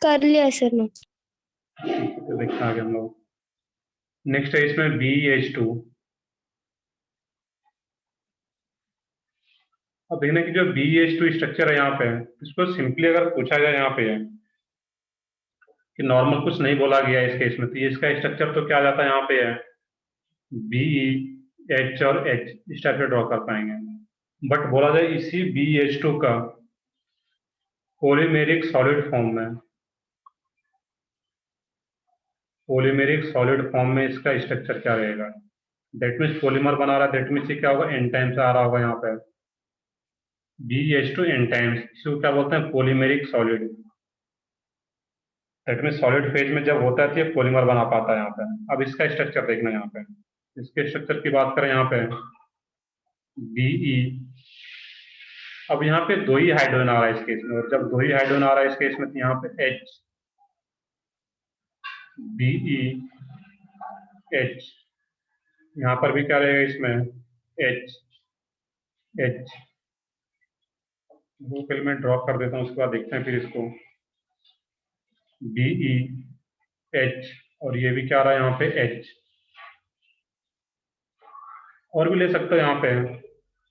कर लिया सर ने। तो देखते हैं आगे हम लोग। नेक्स्ट है इसमें BH2। अब देखना कि जो BH2 स्ट्रक्चर है यहाँ पे, इसको सिंपली अगर पूछा जाए यहाँ पे कि नॉर्मल कुछ नहीं बोला गया है इस केस में, तो ये इसका स्ट्रक्चर तो क्या आ जाता है यहाँ पे है BeH और H इस टाइप से ड्रॉ कर पाएंगे। बट बोला जाए इसी BH2 का पॉलीमेरिक सॉलिड फॉर्म में, पॉलीमेरिक सॉलिड फॉर्म में इसका स्ट्रक्चर क्या रहेगा। दैट मीन्स पॉलीमर बना रहा है, दैट मीन्स ये क्या होगा, एन टाइम से आ रहा होगा यहाँ पे BH2 एन टाइम्स, इसको क्या बोलते हैं polymeric solid. That means solid phase में जब होता है तो ये पॉलीमर बना पाता है यहाँ पे। अब इसका स्ट्रक्चर देखना यहाँ पे, इसके स्ट्रक्चर की बात करें यहाँ पे BE। अब यहाँ पे दो ही हाइड्रोजन आ रहा है इस केस में, और जब दो ही हाइड्रोजन आ रहा है इस केस में तो यहाँ पे H, BeH, यहाँ पर भी क्या रहेगा इसमें H, H। वो फिर मैं ड्रॉ कर देता हूँ, उसके बाद देखते हैं फिर इसको BeH, और ये भी क्या आ रहा है यहाँ पे H। और भी ले सकते हो यहाँ पे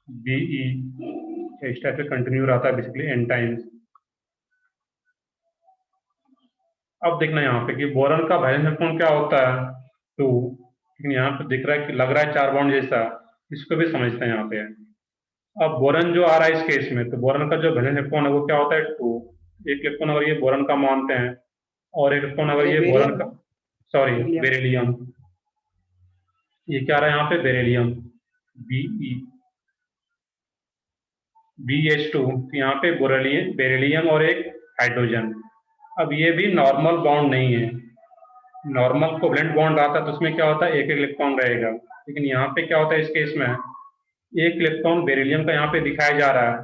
BE, इस टाइप से कंटिन्यू रहता है बेसिकली एन टाइम्स। अब देखना यहाँ पे कि बोरन का वैलेंस इलेक्ट्रॉन क्या होता है 2, लेकिन यहाँ पे दिख रहा है कि लग रहा है 4 बॉन्ड जैसा, इसको भी समझते हैं यहाँ पे। अब बोरन जो आ रहा है इस केस में, तो बोरन का जो वैलेंस इलेक्ट्रॉन है वो क्या होता है 2। एक इलेक्ट्रॉन अगर ये बोरन का मानते हैं, और एक इलेक्ट्रॉन अगर ये बोरन का, सॉरी बेरिलियम, ये क्या आ रहा है यहाँ पे बेरिलियम BE, BH2, तो यहाँ पे बेरिलियम और एक हाइड्रोजन। अब ये भी नॉर्मल बॉन्ड नहीं है, नॉर्मल कोवलेंट बॉन्ड आता है तो उसमें क्या होता है एक इलेक्ट्रॉन रहेगा, लेकिन यहाँ पे क्या होता है इस केस में एक इलेक्ट्रॉन बेरिलियम का यहाँ पे दिखाया जा रहा है,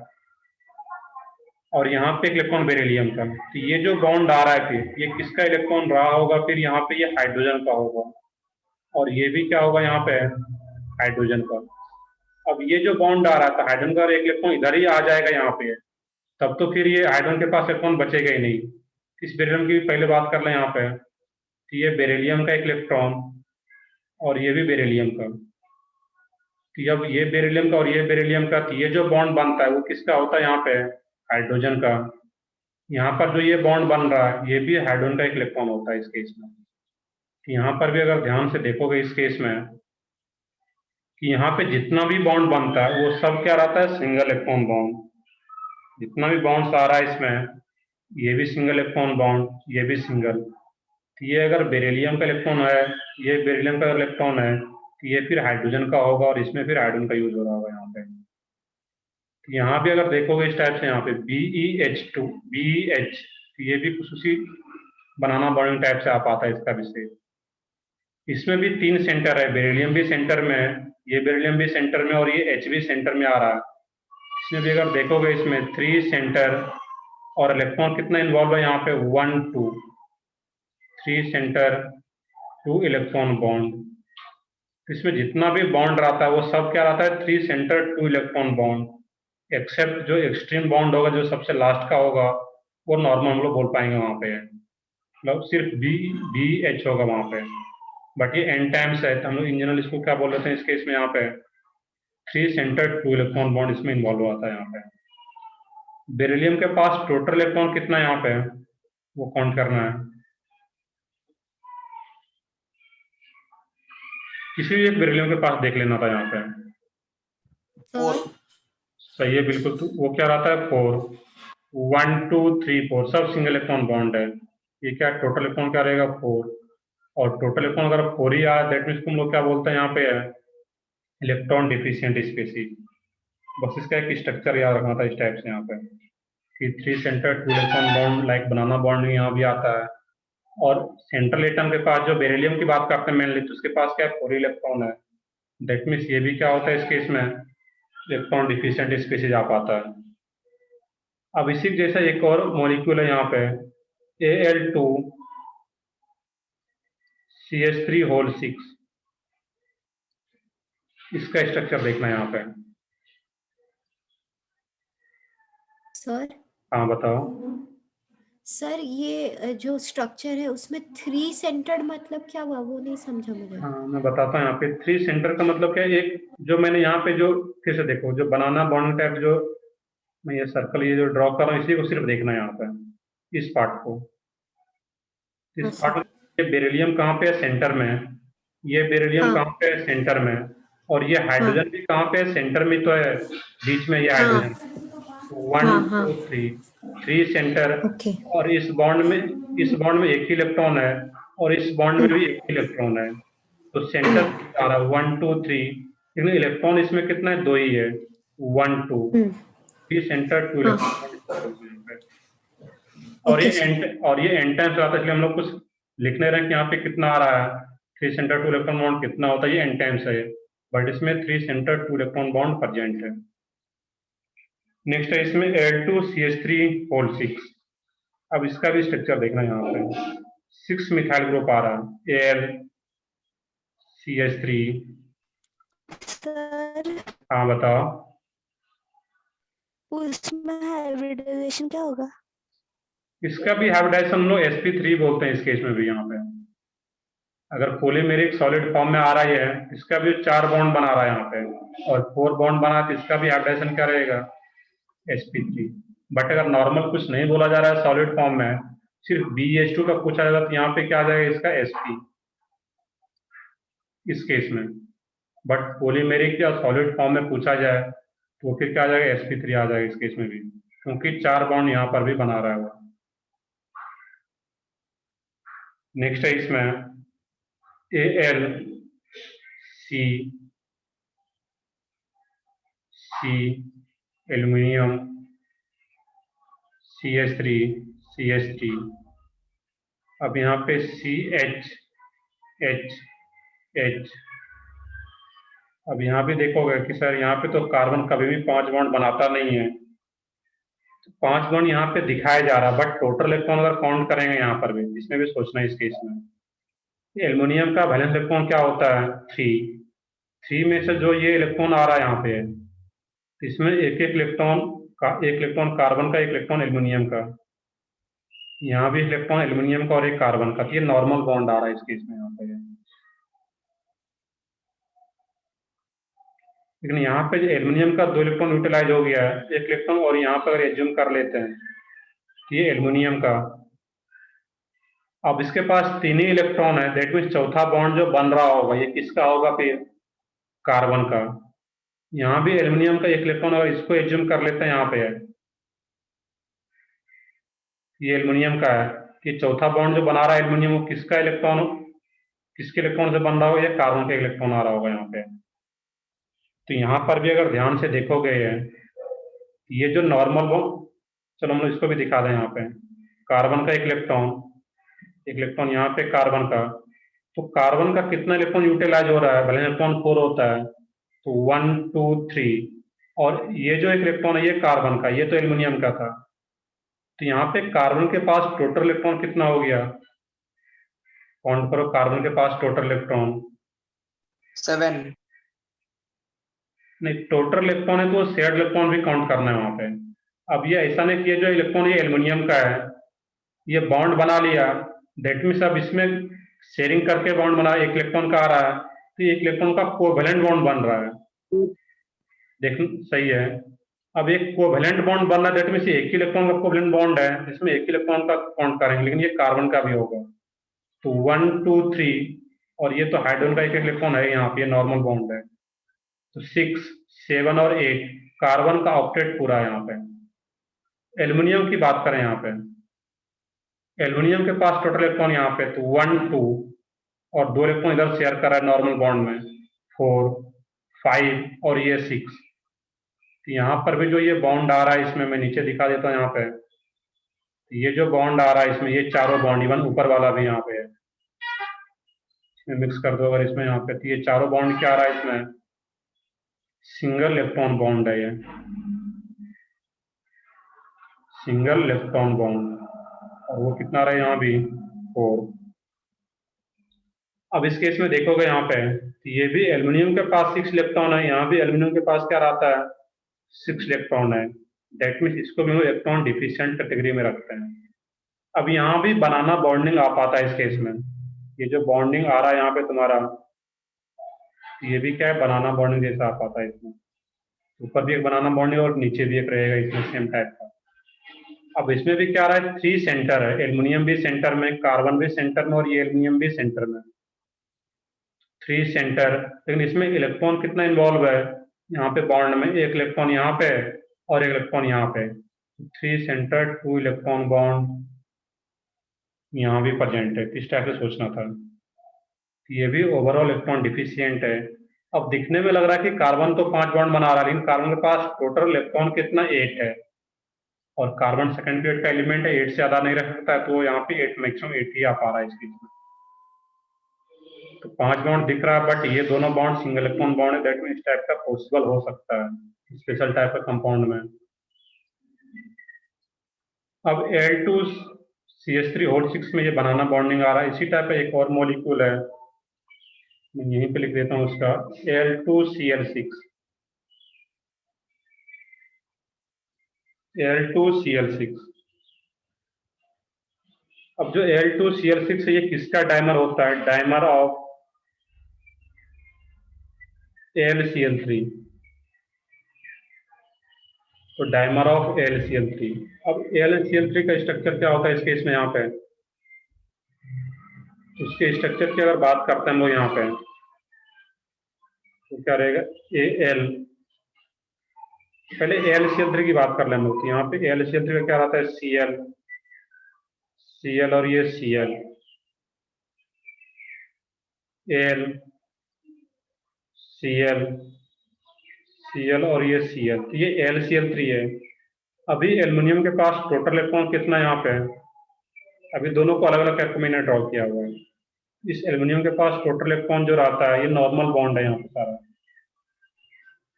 और यहाँ पे एक इलेक्ट्रॉन बेरिलियम का। तो ये जो बॉन्ड आ रहा है फिर ये किसका इलेक्ट्रॉन रहा होगा, फिर यहाँ पे ये हाइड्रोजन का होगा, और ये भी क्या होगा यहाँ पे हाइड्रोजन का। अब ये जो बॉन्ड आ रहा था हाइड्रोजन का, एक इलेक्ट्रॉन इधर ही आ जाएगा यहाँ पे, तब तो फिर ये हाइड्रोजन के पास इलेक्ट्रॉन बचेगा ही नहीं। इस बेरिलियम की पहले बात कर लें यहाँ पे, तो ये बेरिलियम का एक इलेक्ट्रॉन, और ये भी बेरिलियम का। तो अब ये बेरिलियम का और ये बेरिलियम का, तो ये जो बॉन्ड बनता है वो किसका होता है यहाँ पे हाइड्रोजन का। यहाँ पर जो ये बॉन्ड बन रहा है ये भी हाइड्रोजन का एक इलेक्ट्रॉन होता है इस केस में। तो यहाँ पर भी अगर ध्यान से देखोगे इस केस में कि यहाँ पे जितना भी बॉन्ड बनता है वो सब क्या रहता है सिंगल इलेक्ट्रॉन बॉन्ड। जितना भी बॉन्ड्स आ रहा है इसमें, ये भी सिंगल इलेक्ट्रॉन बॉन्ड, ये भी सिंगल। तो ये अगर बेरिलियम का इलेक्ट्रॉन है, ये बेरिलियम का इलेक्ट्रॉन है, तो ये फिर हाइड्रोजन का होगा, और इसमें फिर हाइड्रोजन का यूज हो रहा होगा यहाँ पे। तो यहाँ भी अगर देखोगे इस टाइप से यहाँ पे BeH2 BeH, तो ये भी कुछ उसी बनाना बॉन्डिंग टाइप से आ पाता है इसका विषय। इसमें भी 3 सेंटर है, बेरिलियम भी सेंटर में है, ये बेरिलियम भी सेंटर में, और ये H भी सेंटर में आ रहा है। इसमें भी अगर देखोगे इसमें 3 सेंटर, और इलेक्ट्रॉन कितना इन्वॉल्व है यहाँ पे 1 2, 3 सेंटर 2 इलेक्ट्रॉन बॉन्ड। इसमें जितना भी बॉन्ड रहता है वो सब क्या रहता है 3 सेंटर 2 इलेक्ट्रॉन बॉन्ड, एक्सेप्ट जो एक्सट्रीम बॉन्ड होगा जो सबसे लास्ट का होगा वो नॉर्मल हम लोग बोल पाएंगे वहां पे, मतलब सिर्फ BeH होगा वहां पे। बट ये एन टाइम्स है तो हम लोग इन जनरल इसको क्या बोल रहे हैं इस केस में यहाँ पे 3 सेंटर 2 इलेक्ट्रॉन बॉन्ड इसमें इन्वॉल्व होता है यहाँ पे। बेरिलियम के पास टोटल इलेक्ट्रॉन कितना यहाँ पे वो काउंट करना है, किसी भी एक बेरिलियम के पास देख लेना था यहाँ पे। सही है बिल्कुल, तो वो क्या रहता है 4, 1 2 3 4 सब सिंगल इलेक्ट्रॉन बॉन्ड है। ये क्या टोटल इलेक्ट्रॉन क्या रहेगा 4, और टोटल इलेक्ट्रॉन अगर 4 ही आया दैट मीन्स तुम लोग क्या बोलते हैं यहाँ पे है इलेक्ट्रॉन डिफिशियंट स्पीसीज। बस इसका एक स्ट्रक्चर याद रखना था इस टाइप से यहाँ पे कि 3 सेंटर 2 इलेक्ट्रॉन बॉन्ड लाइक बनाना बॉन्ड यहाँ भी आता है। और सेंट्रल एटम के पास जो बेरिलियम की बात करते हैं मेनली, तो उसके पास क्या 4 इलेक्ट्रॉन है। दैट मीन्स ये भी क्या होता है इस केस में इलेक्ट्रॉन डिफिशियंट स्पीसीज आ पाता है। अब इसी जैसा एक और मॉलिक्यूल है यहाँ पे Al2CH3 होल 6, इसका स्ट्रक्चर देखना है यहाँ पे। सर हाँ बताओ। सर ये जो स्ट्रक्चर है उसमें 3 सेंटर्ड मतलब क्या हुआ, वो नहीं समझा मुझे। हाँ मैं बताता हूँ, यहाँ पे 3 सेंटर का मतलब क्या है, एक जो मैंने यहाँ पे जो फिर से देखो जो बनाना बॉन्ड टाइप जो मैं ये सर्कल ये जो ड्रॉ कर रहा हूँ इसी को सिर्फ देखना है यहाँ पे, इस पार्ट को, इस हाँ पार्ट सर। में ये बेरिलियम कहाँ पे है, सेंटर में है। ये बेरिलियम हाँ कहाँ पे है, सेंटर में है। और ये हाँ हाइड्रोजन भी कहाँ पे है, सेंटर में तो है, बीच में ये हाइड्रोजन। हाँ वन हाँ हाँ। Two three, three center. Okay. और इस बॉन्ड में एक ही इलेक्ट्रॉन है, और इस बॉन्ड में भी एक ही इलेक्ट्रॉन है। तो सेंटर आ रहा है 1 2 3, लेकिन इलेक्ट्रॉन इसमें कितना है, दो ही है, 1 2। हम्म। थ्री सेंटर टू हाँ। इलेक्ट्रॉन। Okay sir. और ये एन टाइम्स आता है, इसलिए हम लोग कुछ लिख नहीं रहे हैं कि यहाँ पे कितना आ रहा है, three centre two electron bond कितना होता है, ये एन टाइम्स है। बट इसमें three centre two electron bond present है। नेक्स्ट है इसमें Al2CH3 होल 6। अब इसका भी स्ट्रक्चर देखना है, यहाँ पे 6 मिथाइल ग्रुप आ रहा है, AlCH3। सर हाँ बताओ। उसमें हाइब्रिडाइजेशन क्या होगा? इसका भी हाइब्रिडाइजेशन हम लोग sp3 बोलते हैं इस केस में भी। यहाँ पे अगर पॉलीमेरिक सॉलिड फॉर्म में आ रहा है, इसका भी 4 बॉन्ड बना रहा है यहाँ पे, और 4 बॉन्ड बना तो इसका भी हाइब्रिडाइजेशन क्या रहेगा, sp3। बट अगर नॉर्मल कुछ नहीं बोला जा रहा है सॉलिड फॉर्म में, सिर्फ BH2 का पूछा जाएगा, तो यहाँ पे क्या आ जाएगा, इसका sp इस केस में। बट पॉलीमेरिक या सॉलिड फॉर्म में पूछा जाए तो फिर क्या आ जाएगा, sp3 आ जाएगा इस केस में भी, क्योंकि 4 बॉन्ड यहाँ पर भी बना रहा है वो। नेक्स्ट है इसमें AlC, एल्यूमिनियम, CH3, अब यहाँ पे CH, अब यहाँ भी देखोगे कि सर यहाँ पे तो कार्बन कभी भी 5 बॉन्ड बनाता नहीं है, 5 बॉन्ड यहाँ पे दिखाया जा रहा है, बट टोटल इलेक्ट्रॉन अगर काउंट करेंगे यहाँ पर भी, इसमें भी सोचना है इस केस में। एल्युमिनियम का वैलेंस इलेक्ट्रॉन क्या होता है, 3। 3 में से जो ये इलेक्ट्रॉन आ रहा है यहाँ पे, इसमें एक इलेक्ट्रॉन कार्बन का, एक इलेक्ट्रॉन एल्युमिनियम का। यहाँ भी इलेक्ट्रॉन एल्युमिनियम का और एक कार्बन का, तो ये नॉर्मल बॉन्ड आ रहा है इस केस में यहाँ पे। लेकिन यहाँ पे जो एल्युमिनियम का 2 इलेक्ट्रॉन यूटिलाइज हो गया है, एक इलेक्ट्रॉन और यहाँ पर अगर एज्यूम कर लेते हैं कि ये एल्युमिनियम का, अब इसके पास 3 ही इलेक्ट्रॉन है, दैट मीन्स चौथा बॉन्ड जो बन रहा होगा ये किसका होगा, फिर कार्बन का। यहाँ भी एल्युमिनियम का एक इलेक्ट्रॉन, अगर इसको एज्यूम कर लेते हैं यहाँ पे, ये एल्युमिनियम का है, कि चौथा बॉन्ड जो बना रहा है एल्युमिनियम, वो किसका इलेक्ट्रॉन, किसके इलेक्ट्रॉन से बन रहा होगा, ये कार्बन का इलेक्ट्रॉन आ रहा होगा यहाँ पे। तो यहाँ पर भी अगर ध्यान से देखोगे ये जो नॉर्मल बॉन्ड, चलो हम लोग इसको भी दिखा दें यहाँ पे, कार्बन का एक इलेक्ट्रॉन यहाँ पे कार्बन का, तो कार्बन का कितना इलेक्ट्रॉन यूटिलाइज हो रहा है, वैलेंस इलेक्ट्रॉन 4 होता है, तो 1 2 3। और ये जो एक इलेक्ट्रॉन है ये कार्बन का, ये तो एल्युमिनियम का था, तो यहाँ पे कार्बन के पास टोटल इलेक्ट्रॉन कितना हो गया, काउंट करो कार्बन के पास टोटल इलेक्ट्रॉन। 7। नहीं, टोटल इलेक्ट्रॉन है तो शेयर्ड इलेक्ट्रॉन भी काउंट करना है वहां पे। अब ये ऐसा नहीं कि ये जो इलेक्ट्रॉन ये एल्युमिनियम का है, ये बॉन्ड बना लिया, दैट मीन्स अब इसमें शेयरिंग करके बॉन्ड बना, एक इलेक्ट्रॉन का आ रहा है, तो एक इलेक्ट्रॉन का कोवैलेंट बॉन्ड बन रहा है। देख सही है। अब एक कोवैलेंट बॉन्ड बन रहा है, दैट मीन्स एक ही इलेक्ट्रॉन का कोवैलेंट बॉन्ड है, इसमें एक ही इलेक्ट्रॉन का काउंट करेंगे, लेकिन ये कार्बन का भी होगा, तो 1 2 3। और ये तो हाइड्रोजन का एक इलेक्ट्रॉन है यहाँ पे, नॉर्मल बॉन्ड है, तो 6 7 और 8, कार्बन का ऑक्टेट पूरा है यहाँ पे। एल्युमिनियम की बात करें यहाँ पे, एल्युमिनियम के पास टोटल इलेक्ट्रॉन यहाँ पे तो 1 2, और 2 इलेक्ट्रॉन इधर शेयर कर रहा है नॉर्मल बॉन्ड में, 4 5 और ये 6। तो यहाँ पर भी जो ये बॉन्ड आ रहा है इसमें, मैं नीचे दिखा देता हूँ यहाँ पे, तो ये जो बॉन्ड आ रहा है इसमें, ये चारों बॉन्ड, इवन ऊपर वाला भी यहाँ पे है, इसमें मिक्स कर दो अगर इसमें यहाँ पे, तो ये चारों बॉन्ड क्या आ रहा है इसमें, सिंगल इलेक्ट्रॉन बॉन्ड है ये, सिंगल इलेक्ट्रॉन बॉन्ड। और वो कितना रहा है यहाँ भी, 4। अब इस केस में देखोगे यहाँ पे, तो ये भी एल्युमिनियम के पास 6 इलेक्ट्रॉन है, यहाँ भी एल्युमिनियम के पास क्या रहता है, 6 इलेक्ट्रॉन है। दैट मीन्स इसको भी हम इलेक्ट्रॉन डिफिशिएंट कैटेगरी में रखते हैं। अब यहाँ भी बनाना बॉन्डिंग आ पाता है इस केस में। ये जो बॉन्डिंग आ रहा है यहाँ पे तुम्हारा, ये भी क्या है, बनाना बॉन्डिंग जैसा आ पाता है इसमें। ऊपर भी एक बनाना बॉन्डिंग और नीचे भी एक रहेगा इसमें सेम टाइप का। अब इसमें भी क्या आ रहा है, 3 सेंटर है, एल्युमिनियम भी सेंटर में, कार्बन भी सेंटर में और ये एल्युमिनियम भी सेंटर में, 3 सेंटर। लेकिन इसमें इलेक्ट्रॉन कितना इन्वॉल्व है, यहाँ पे बॉन्ड में एक इलेक्ट्रॉन यहाँ पे और एक इलेक्ट्रॉन यहाँ पे, 3 सेंटर 2 इलेक्ट्रॉन बॉन्ड यहाँ भी प्रेजेंट है। किस टाइप से सोचना था, ये भी ओवरऑल इलेक्ट्रॉन डिफिशियंट है। अब दिखने में लग रहा है कि कार्बन तो 5 बॉन्ड बना रहा है, लेकिन कार्बन के पास टोटल इलेक्ट्रॉन कितना, 8 है, और कार्बन सेकंड पीरियड का एलिमेंट है, 8 से ज्यादा नहीं रख सकता है, तो यहाँ पे 8 मैक्सिमम 8 ही आ पा रहा है इसके में। तो 5 बॉन्ड दिख रहा है, बट ये दोनों बॉन्ड सिंगल इलेक्ट्रॉन बॉन्ड है, दैट मीन इस टाइप का पॉसिबल हो सकता है स्पेशल टाइप का कंपाउंड में। अब Al2CH3O6 में ये बनाना बॉन्डिंग आ रहा है, इसी टाइप का एक और मॉलिक्यूल है, मैं यहीं पे लिख देता हूँ उसका, Al2Cl6। Al2Cl6। अब जो Al2Cl6 है, ये किसका डाइमर होता है, डाइमर ऑफ AlCl3। तो डाइमर ऑफ AlCl3। अब AlCl3 का स्ट्रक्चर क्या होता है इस केस में, यहाँ पे उसके स्ट्रक्चर की अगर बात करते हैं हम लोग यहाँ पे, तो क्या रहेगा, Al, पहले AlCl3 की बात कर लें हम लोग। यहाँ पे AlCl3 का क्या रहता है, Cl और ये Cl, Al, Cl और ये Cl, तो ये AlCl3 है। अभी एल्युमिनियम के पास टोटल इलेक्ट्रॉन कितना यहाँ पे है, अभी दोनों को अलग अलग करके मैंने ड्रॉ किया हुआ है। इस एल्युमिनियम के पास टोटल इलेक्ट्रॉन जो रहता है, ये नॉर्मल बॉन्ड है यहाँ पे सारा,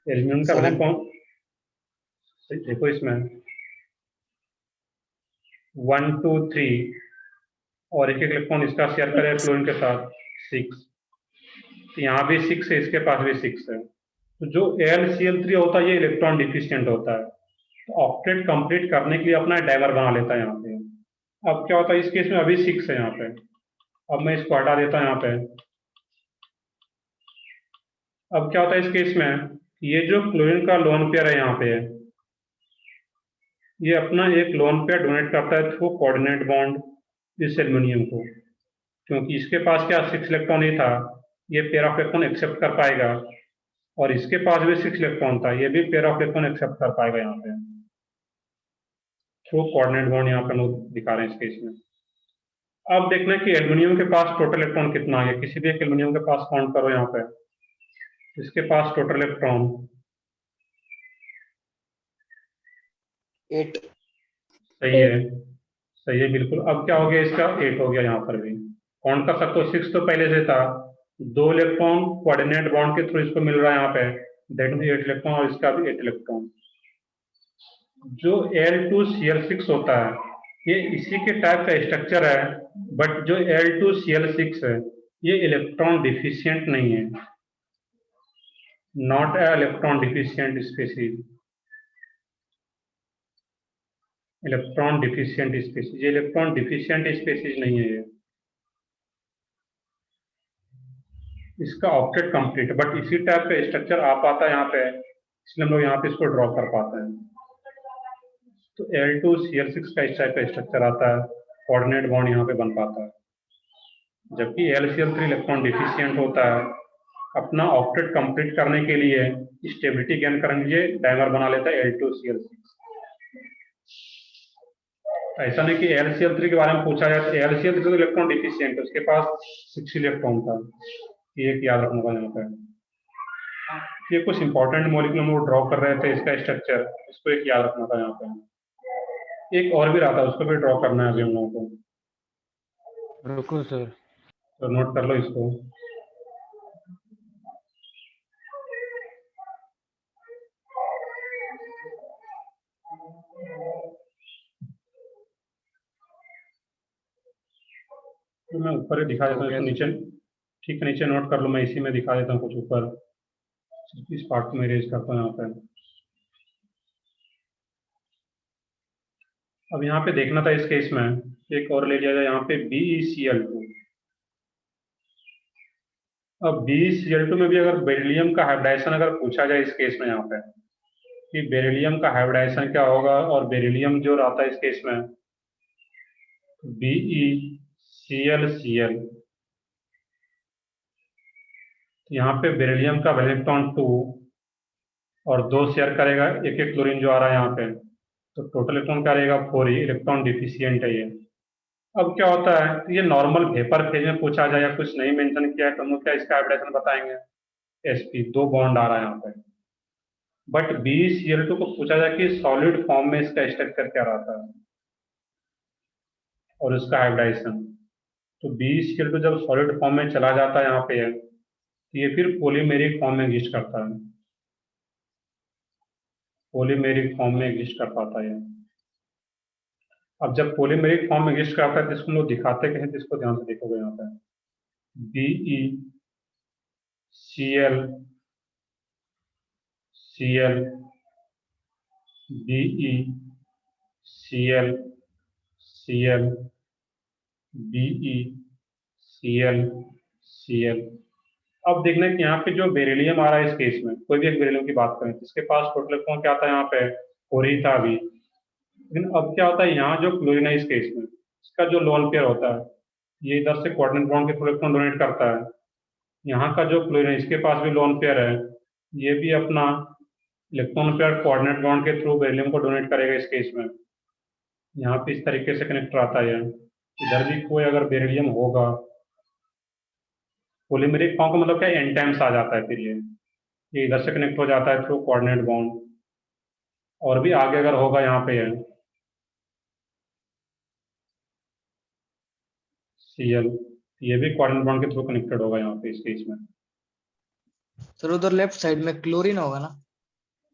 एल्युमिनियम का इलेक्ट्रॉन देखो इसमें 1 2 3 और एक एक इलेक्ट्रॉन इसका शेयर करें क्लोरीन के साथ 6, तो यहाँ भी 6 है, इसके पास भी 6 है। तो जो AlCl3 होता है ये इलेक्ट्रॉन डिफिशियंट होता है, तो ऑक्टेट कंप्लीट करने के लिए अपना डाइमर बना लेता है यहाँ पे। अब क्या होता है इस केस में, अभी 6 है यहाँ पे, अब मैं इसको हटा देता हूँ यहाँ पे। अब क्या होता है इस केस में, ये जो क्लोरीन का लोन पेयर है यहाँ पे, ये अपना एक लोन पेयर डोनेट करता है थ्रू कोऑर्डिनेट बॉन्ड इस एल्युमिनियम को, क्योंकि इसके पास क्या 6 इलेक्ट्रॉन ही था, ये पेयर ऑफ इलेक्ट्रॉन एक्सेप्ट कर पाएगा, और इसके पास भी 6 इलेक्ट्रॉन था, ये भी पेयर ऑफ इलेक्ट्रॉन एक्सेप्ट कर पाएगा यहाँ पे थ्रू कोऑर्डिनेट बॉन्ड, यहाँ पे लोग दिखा रहे हैं इस केस में। अब देखना है कि एल्युमिनियम के पास टोटल इलेक्ट्रॉन कितना है, किसी भी एक एल्युमिनियम के पास काउंट करो यहाँ पे, इसके पास टोटल इलेक्ट्रॉन 8। सही है, सही है बिल्कुल। अब क्या हो गया, इसका 8 हो गया, यहाँ पर भी काउंट कर सकते हो। 6 तो पहले से था, 2 इलेक्ट्रॉन कोऑर्डिनेट बॉन्ड के थ्रू इसको मिल रहा है यहाँ पे, दैट मीन 8 इलेक्ट्रॉन, और इसका भी 8 इलेक्ट्रॉन। जो Al2Cl6 होता है, ये इसी के टाइप का स्ट्रक्चर है, बट जो Al2Cl6 है ये इलेक्ट्रॉन डिफिशियंट नहीं है, not a electron deficient species, electron deficient species, ये इलेक्ट्रॉन डिफिशियंट स्पीसीज नहीं है ये, इसका ऑक्टेट कंप्लीट, बट इसी टाइप का स्ट्रक्चर आ पाता है यहाँ पे, इसलिए हम लोग यहाँ पे इसको ड्रॉ कर पाते हैं। तो Al2Cl6 का इस टाइप का स्ट्रक्चर आता है, कोऑर्डिनेट बॉन्ड यहाँ पे बन पाता है, जबकि AlCl3 इलेक्ट्रॉन डिफिशियंट होता है, अपना ऑक्टेट कंप्लीट करने के लिए स्टेबिलिटी गेन करने के लिए डाइमर बना लेता है Al2Cl6। ऐसा नहीं कि AlCl3 के बारे में पूछा जाए तो AlCl3 तो इलेक्ट्रॉन डिफिशियंट है, उसके पास 6 इलेक्ट्रॉन था, ये एक याद रखना था यहाँ पे। ये कुछ इंपॉर्टेंट मॉलिक्यूल हम लोग ड्रॉ कर रहे थे, इसका स्ट्रक्चर, इसको एक याद रखना था यहाँ पे। एक और भी रहा था, उसको भी ड्रॉ करना है अभी हम लोगों को। रुको सर, तो नोट कर लो इसको। तो मैं ऊपर ही दिखा देता हूँ इसको, नीचे ठीक है, नीचे नोट कर लो, मैं इसी में दिखा देता हूँ कुछ ऊपर, इस पार्ट को मैं इरेज करता हूँ यहाँ पे। अब यहाँ पे देखना था इस केस में, एक और ले लिया जाए यहाँ पे BeCl2। अब BeCl2 में भी अगर बेरिलियम का हाइब्रिडाइजेशन अगर पूछा जाए इस केस में यहाँ पे कि बेरिलियम का हाइब्रिडाइजेशन क्या होगा, और बेरिलियम जो रहता है इस केस में BeClCl, यहाँ पे बेरिलियम का वैलेंस इलेक्ट्रॉन 2 और 2 शेयर करेगा एक एक क्लोरीन जो आ रहा है यहाँ पे, तो टोटल इलेक्ट्रॉन क्या रहेगा 4 ही, इलेक्ट्रॉन डिफिशियंट है ये। अब क्या होता है, ये नॉर्मल वेपर फेज में पूछा जाए या कुछ नहीं मेंशन किया है तो हम लोग क्या इसका हाइब्रिडेशन बताएंगे, sp 2 बॉन्ड आ रहा है यहाँ पे। बट BeCl2 को पूछा जाए कि सॉलिड फॉर्म में इसका स्ट्रक्चर क्या रहता है और उसका हाइब्रिडाइजेशन, तो BeCl2 जब सॉलिड फॉर्म में चला जाता है यहाँ पे है, तो ये फिर पॉलीमेरिक फॉर्म में एग्जिस्ट करता है, पॉलीमेरिक फॉर्म में एग्जिस्ट कर पाता है। अब जब पॉलीमेरिक फॉर्म में एग्जिस्ट करता है तो इसको हम लोग दिखाते कैसे, इसको ध्यान से देखोगे यहाँ पे BeCl Cl BeCl Cl BeCl Cl। अब देखना है कि यहाँ पे जो बेरिलियम आ रहा है इस केस में, कोई भी एक बेरिलियम की बात करें, इसके पास टोटल इलेक्ट्रॉन क्या आता है यहाँ पे 4 ही था अभी। लेकिन अब क्या होता है, यहाँ जो क्लोरीन है इस केस में, इसका जो लोन पेयर होता है ये इधर से कोऑर्डिनेट बॉन्ड के थ्रू इलेक्ट्रॉन डोनेट करता है। यहाँ का जो क्लोरीन है इसके पास भी लोन पेयर है, ये भी अपना इलेक्ट्रॉन पेयर कोऑर्डिनेट बॉन्ड के थ्रू बेरिलियम को डोनेट करेगा इस केस में। यहाँ पे इस तरीके से कनेक्टर आता है, इधर भी कोई अगर बेरिलियम होगा, पॉलीमेरिक फॉर्म का मतलब क्या, एन टाइम्स आ जाता है, फिर ये इधर से कनेक्ट हो जाता है थ्रू कोऑर्डिनेट बॉन्ड। और भी आगे अगर होगा यहाँ पे है Cl, ये भी कोऑर्डिनेट बॉन्ड के थ्रू कनेक्टेड होगा यहाँ पे इस केस में। सर उधर लेफ्ट साइड में क्लोरीन होगा ना?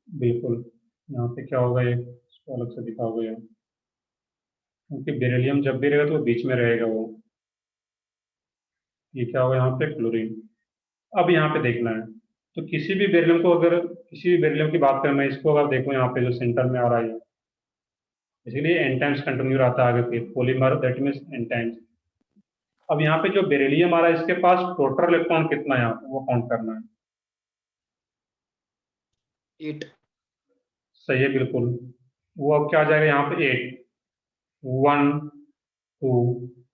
बिल्कुल, यहाँ पे क्या होगा, ये इसको अलग से दिखा होगा ये, क्योंकि बेरिलियम जब भी रहेगा तो बीच में रहेगा वो। ये क्या होगा यहाँ पे क्लोरीन। अब यहाँ पे देखना है, तो किसी भी बेरिलियम को अगर किसी भी बेरिलियम की बात करें, मैं इसको अगर देखूँ यहाँ पे जो सेंटर में आ रहा है, इसलिए एन टाइम्स कंटिन्यू रहता है आगे, फिर polymer that means n times. अब यहाँ पे जो बेरिलियम आ रहा है इसके पास टोटल इलेक्ट्रॉन कितना है यहाँ पे वो काउंट करना है। 8। सही है, बिल्कुल। वो अब क्या आ जाएगा यहाँ पे 8, 1 2,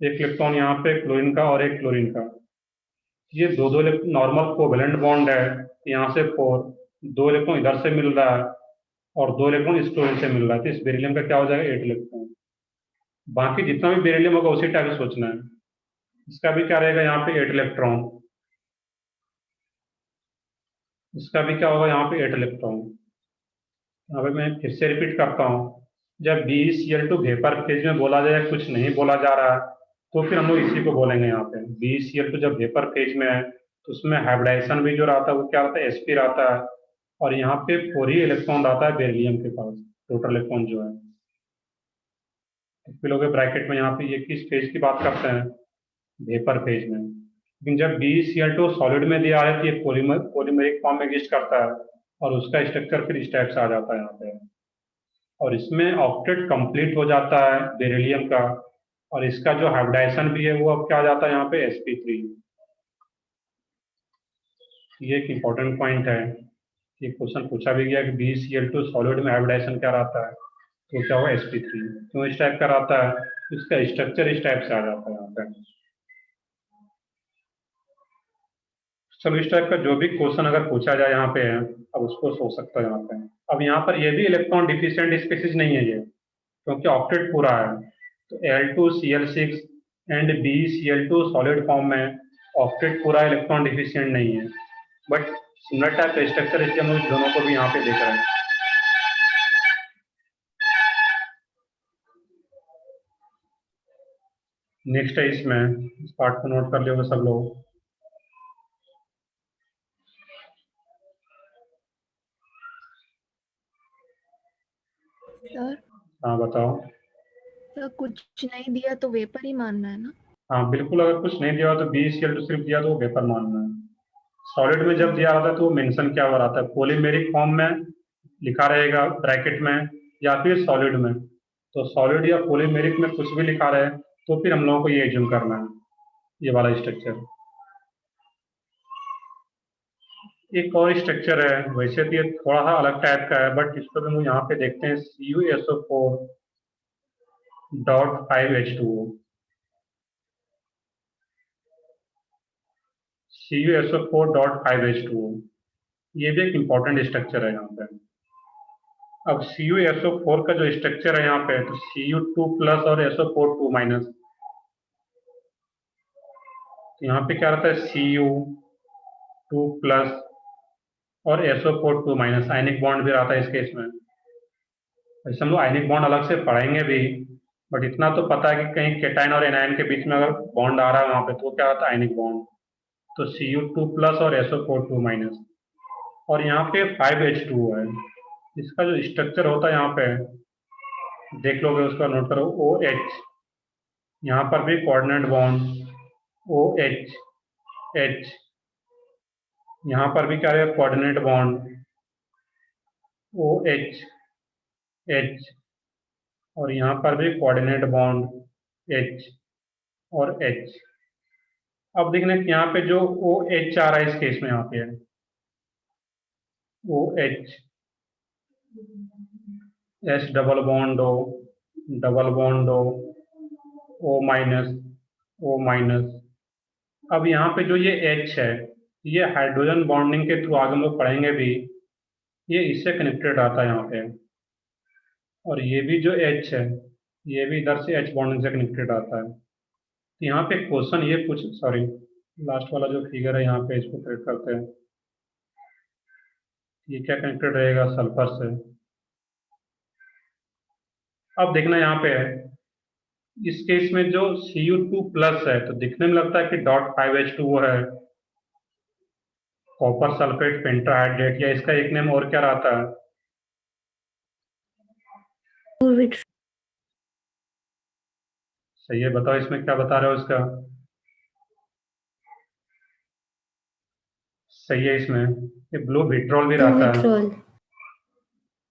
एक इलेक्ट्रॉन यहाँ पे क्लोरीन का और एक क्लोरीन का, ये दो दो नॉर्मल कोवेलेंट बॉन्ड है, यहाँ से 4, 2 इलेक्ट्रॉन इधर से मिल रहा है और 2 इलेक्ट्रॉन इस क्लोरीन से मिल रहा है, तो इस बेरिलियम का क्या हो जाएगा 8 इलेक्ट्रॉन। बाकी जितना भी बेरिलियम होगा उसी टाइप से सोचना है, इसका भी क्या रहेगा यहाँ पे 8 इलेक्ट्रॉन, इसका भी क्या होगा यहाँ पे 8 इलेक्ट्रॉन। यहाँ पे मैं फिर से रिपीट करता हूँ, जब BeCl2 वेपर फेज में बोला जाए कुछ नहीं बोला जा रहा है तो फिर हम लोग इसी को बोलेंगे यहाँ पे। BeCl2 जब वेपर फेज में है तो उसमें हाइब्रिडाइजेशन भी जो रहता है वो क्या रहता है, sp रहता है, और यहाँ पे 4 ही इलेक्ट्रॉन रहता है बेरिलियम के पास, टोटल इलेक्ट्रॉन जो है। फिर लोग ब्रैकेट में यहाँ पे ये किस फेज की बात करते हैं, वेपर फेज में। लेकिन जब BeCl2 सॉलिड में दिया है तो ये पॉलीमेरिक फॉर्म में एग्जिस्ट करता है और उसका स्ट्रक्चर फिर इस टाइप से आ जाता है यहाँ पे, और इसमें ऑक्टेट कंप्लीट हो जाता है बेरिलियम का, और इसका जो हाइब्रिडाइजेशन भी है वो अब क्या आ जाता है यहाँ पे sp3। ये एक इम्पोर्टेंट पॉइंट है, ये क्वेश्चन पूछा भी गया कि BeCl2 सॉलिड में हाइब्रिडाइजेशन क्या रहता है, तो क्या होगा sp3। क्यों इस टाइप का रहता है, इसका स्ट्रक्चर इस टाइप से आ जाता है यहाँ पे। सब इस टाइप का जो भी क्वेश्चन अगर पूछा जाए यहाँ पे है, अब उसको सोच सकता है यहाँ पे। अब यहाँ पर ये भी इलेक्ट्रॉन डिफिशिएंट स्पीसीज नहीं है ये, क्योंकि ऑक्टेट पूरा है, तो Al2Cl6 and BeCl2 solid form में ऑक्टेट पूरा इलेक्ट्रॉन डिफिशिएंट नहीं है, बट सिमिलर टाइप का स्ट्रक्चर, इसलिए हम लोग दोनों को भी यहाँ पे देख रहे हैं। नेक्स्ट है इसमें, इस पार्ट को नोट कर लियोगे सब लोग। सर हाँ बताओ। सर कुछ नहीं दिया तो वेपर ही मानना है ना? हाँ बिल्कुल, अगर कुछ नहीं दिया तो BeCl2 सिर्फ दिया तो वो वेपर मानना है। सॉलिड में जब दिया रहता है तो वो मेंशन क्या हुआ रहता है, पॉलीमेरिक फॉर्म में लिखा रहेगा ब्रैकेट में या फिर सॉलिड में। तो सॉलिड या पॉलीमेरिक में कुछ भी लिखा रहे तो फिर हम लोगों को ये एज्यूम करना है, ये वाला स्ट्रक्चर। एक और स्ट्रक्चर है, वैसे तो ये थोड़ा सा अलग टाइप का है, बट इसको भी हम यहाँ पे देखते हैं, CuSO4.5H2O। CuSO4.5H2O ये भी एक इम्पोर्टेंट स्ट्रक्चर है यहाँ पे। अब CuSO4 का जो स्ट्रक्चर है यहाँ पे, तो Cu2 प्लस और SO4 2 माइनस। तो यहाँ पे क्या रहता है, Cu2 प्लस और SO4 2 माइनस, आयनिक बॉन्ड भी रहता है इस केस में। वैसे हम लोग आयनिक बॉन्ड अलग से पढ़ेंगे भी, बट इतना तो पता है कि कहीं केटाइन और एनायन के बीच में अगर बॉन्ड आ रहा है वहां पे तो क्या होता है, आयनिक बॉन्ड। तो Cu2 प्लस और SO4 2 माइनस, और यहाँ पे 5H2O है। इसका जो स्ट्रक्चर होता है यहाँ पे देख लोगे, उसका नोट करो, OH, यहाँ पर भी कोऑर्डिनेट बॉन्ड OH H, यहाँ पर भी क्या है, कोऑर्डिनेट बॉन्ड OH H, और यहाँ पर भी कोऑर्डिनेट बॉन्ड H और H। अब देखना कि यहाँ पे जो OH आ रहा है इस केस में यहाँ पे है OH, S double bond O, double bond O minus, O minus. अब यहाँ पे जो ये H है, ये हाइड्रोजन बॉन्डिंग के थ्रू आगे हम लोग पढ़ेंगे भी, ये इससे कनेक्टेड आता है यहाँ पे। और ये भी जो H है, ये भी इधर से H बॉन्डिंग से कनेक्टेड आता है। तो यहाँ पे क्वेश्चन ये पूछ, सॉरी, लास्ट वाला जो फिगर है यहाँ पे, इसको करेक्ट करते हैं। ये क्या कनेक्टेड रहेगा, सल्फर से। अब देखना यहाँ पे है, इस केस में जो Cu2 प्लस है, तो दिखने में लगता है कि .5H2O है, कॉपर सल्फेट पेंटाहाइड्रेट, या इसका एक नेम और क्या रहता है, सही है, बताओ इसमें क्या बता रहे हो इसका। सही है, इसमें ये ब्लू विट्रोल भी रहता है। विट्रोल।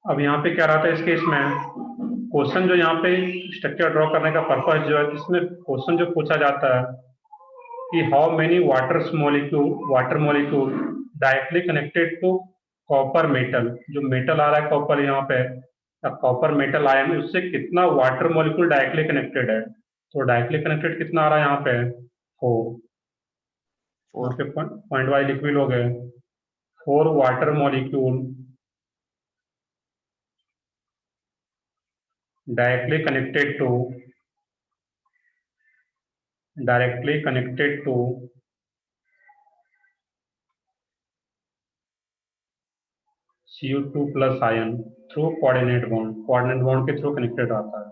अब यहाँ पे क्या रहता है इस केस में, क्वेश्चन जो यहाँ पे स्ट्रक्चर ड्रॉ करने का पर्पस जो है, इसमें क्वेश्चन जो पूछा जाता है कि how many water molecule directly connected to copper metal, जो मेटल आ रहा है कॉपर यहाँ पे, कॉपर मेटल आयन, उससे कितना वाटर मॉलिक्यूल डायरेक्टली कनेक्टेड है। तो डायरेक्टली कनेक्टेड कितना आ रहा है यहाँ पे, 4। यहाँ पे पॉइंट वाइज लिख भी लोगे, 4 water molecule directly connected to Cu2 plus ion through coordinate bond के थ्रू कनेक्टेड आता है।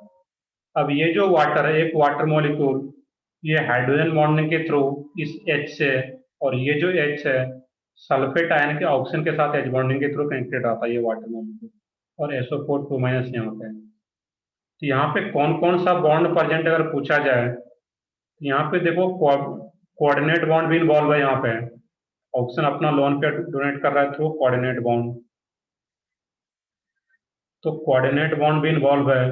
अब ये जो वाटर है, एक वाटर मॉलिक्यूल, ये हाइड्रोजन बॉन्डिंग के थ्रू इस H से, और ये जो H है सल्फेट आयन के ऑक्सीजन के साथ H बॉन्डिंग के थ्रू कनेक्टेड आता है ये वाटर मॉलिक्यूल, और SO4 2 माइनस यहाँ पे। तो यहाँ पे कौन कौन सा बॉन्ड प्रेजेंट अगर पूछा जाए, यहाँ पे देखो कोऑर्डिनेट बॉन्ड भी इन्वॉल्व है। यहाँ पे ऑक्सीजन अपना लोन पे डोनेट कर रहा है थ्रू कोऑर्डिनेट बॉन्ड, तो कोऑर्डिनेट बॉन्ड भी इन्वॉल्व है।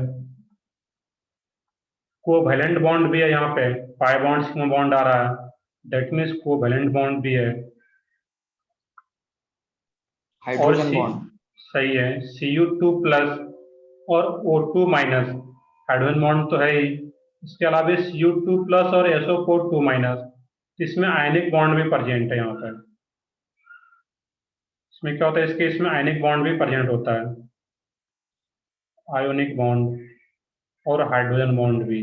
कोवैलेंट बॉन्ड भी है, यहाँ पे पाई बॉन्ड बॉन्ड आ रहा है, दैट मीन्स कोवैलेंट बॉन्ड भी है। हाइड्रोजन बॉन्ड, सही है, Cu2 प्लस और O2 माइनस, हाइड्रोजन बॉन्ड तो है ही, इसके अलावा Cu2 प्लस और SO4 2 माइनस, इसमें आयनिक बॉन्ड भी प्रेजेंट है यहाँ पर। इसमें क्या होता है, इस केस में आयनिक बॉन्ड भी प्रेजेंट होता है, आयोनिक बॉन्ड और हाइड्रोजन बॉन्ड भी।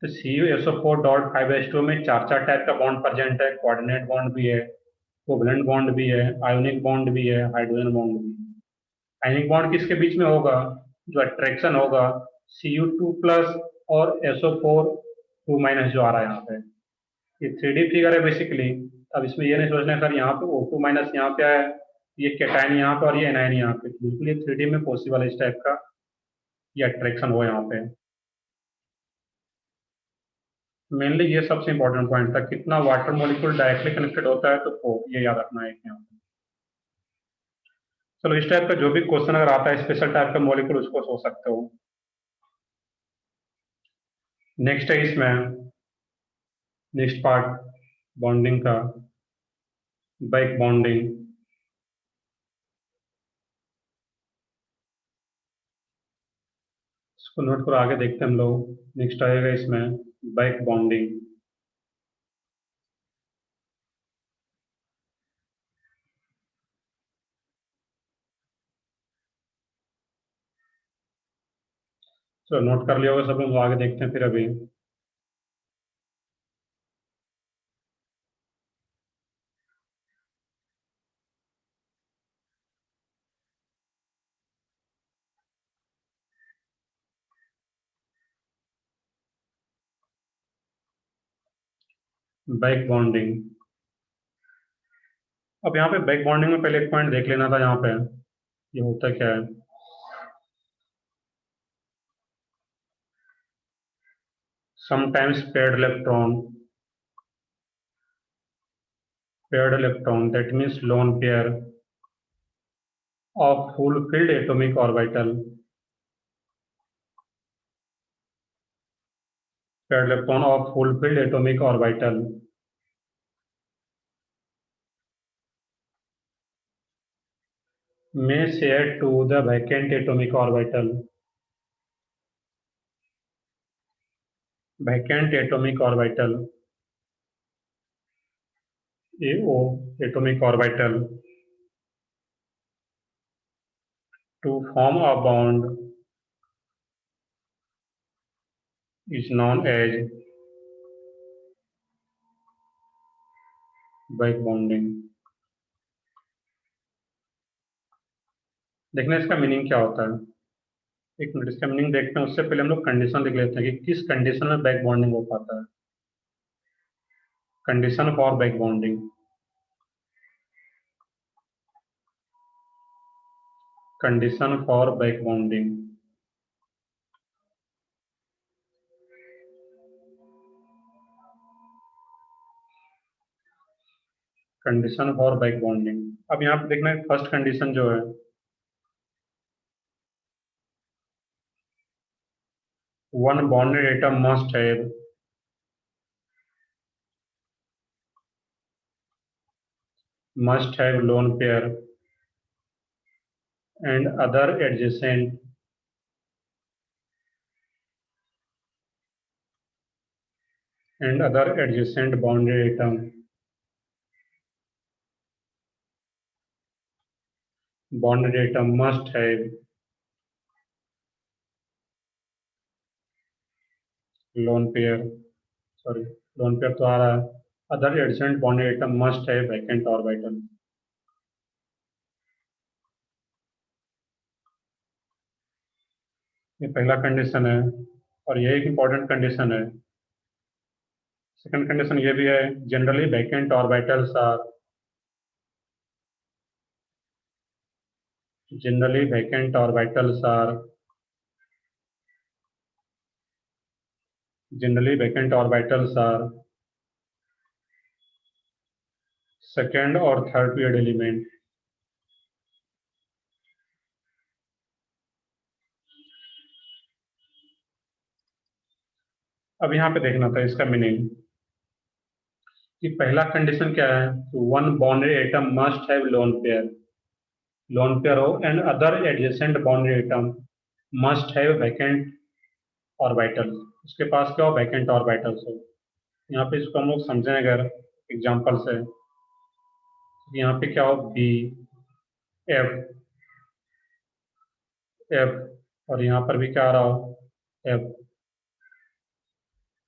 तो CuSO4.5H2 में 4 टाइप का बॉन्ड प्रेजेंट है, कोऑर्डिनेट बॉन्ड भी है, कोवैलेंट बॉन्ड भी है, आयोनिक बॉन्ड भी है, हाइड्रोजन बॉन्ड भी। आयनिक बॉन्ड किसके बीच में होगा, जो अट्रैक्शन होगा Cu2 प्लस और SO4 2 माइनस जो आ रहा है यहाँ पे। ये 3D फिगर है बेसिकली। अब इसमें ये नहीं सोचना सर यहाँ पे O2 माइनस यहाँ पे है, ये कैटायन यहाँ पे और ये एनायन यहाँ पे, बिल्कुल ये 3D में पॉसिबल है इस टाइप का ये अट्रैक्शन हो यहाँ पे। मेनली ये सबसे इंपॉर्टेंट पॉइंट था, कितना वाटर मॉलिक्यूल डायरेक्टली कनेक्टेड होता है, तो ये याद रखना है यहाँ पे। चलो इस टाइप का जो भी क्वेश्चन अगर आता है स्पेशल टाइप का मॉलिक्यूल, उसको सोच सकते हो। नेक्स्ट है इसमें नेक्स्ट पार्ट बॉन्डिंग का, बैक बॉन्डिंग। इसको नोट करो, आगे देखते हैं हम लोग। नेक्स्ट आएगा इसमें बैक बॉन्डिंग। चलो नोट कर लिया होगा सब लोग, आगे देखते हैं फिर अभी। Back bonding. अब यहाँ पे बैक बॉन्डिंग में पहले एक पॉइंट देख लेना था, यहाँ पे ये होता क्या है। Sometimes paired electron, that means lone pair of full-filled atomic orbital, paired electron of full-filled atomic orbital may share to the vacant atomic orbital. Vacant atomic orbital, AO atomic orbital, to form a bond is known as back bonding. देखना इसका meaning क्या होता है। एक minute, इसका meaning देखते हैं, उससे पहले हम लोग कंडीशन लिख लेते हैं कि किस कंडीशन में बैक बॉन्डिंग हो पाता है। Condition for back bonding, condition for back bonding. Condition for back bonding. अब यहाँ पे देखना फर्स्ट कंडीशन जो है, one bonded atom must have lone pair and other adjacent bonded atom must have lone pair, sorry lone pair तो आ रहा है, other adjacent bonded atom must have vacant orbital। ये पहला कंडीशन है और ये एक इंपॉर्टेंट कंडीशन है। सेकंड कंडीशन ये भी है, generally vacant orbitals are generally vacant orbitals are second or third period element। अब यहाँ पे देखना था इसका मीनिंग कि पहला कंडीशन क्या है, one bonded atom must have lone pair हो and other adjacent bonded atom must have vacant orbital, उसके पास क्या हो, वैकेंट ऑर्बिटल्स हो। यहाँ पे इसको हम लोग समझें अगर एग्जांपल से, यहाँ पे क्या हो, बी एफ एफ और यहाँ पर भी क्या आ रहा हो, एफ।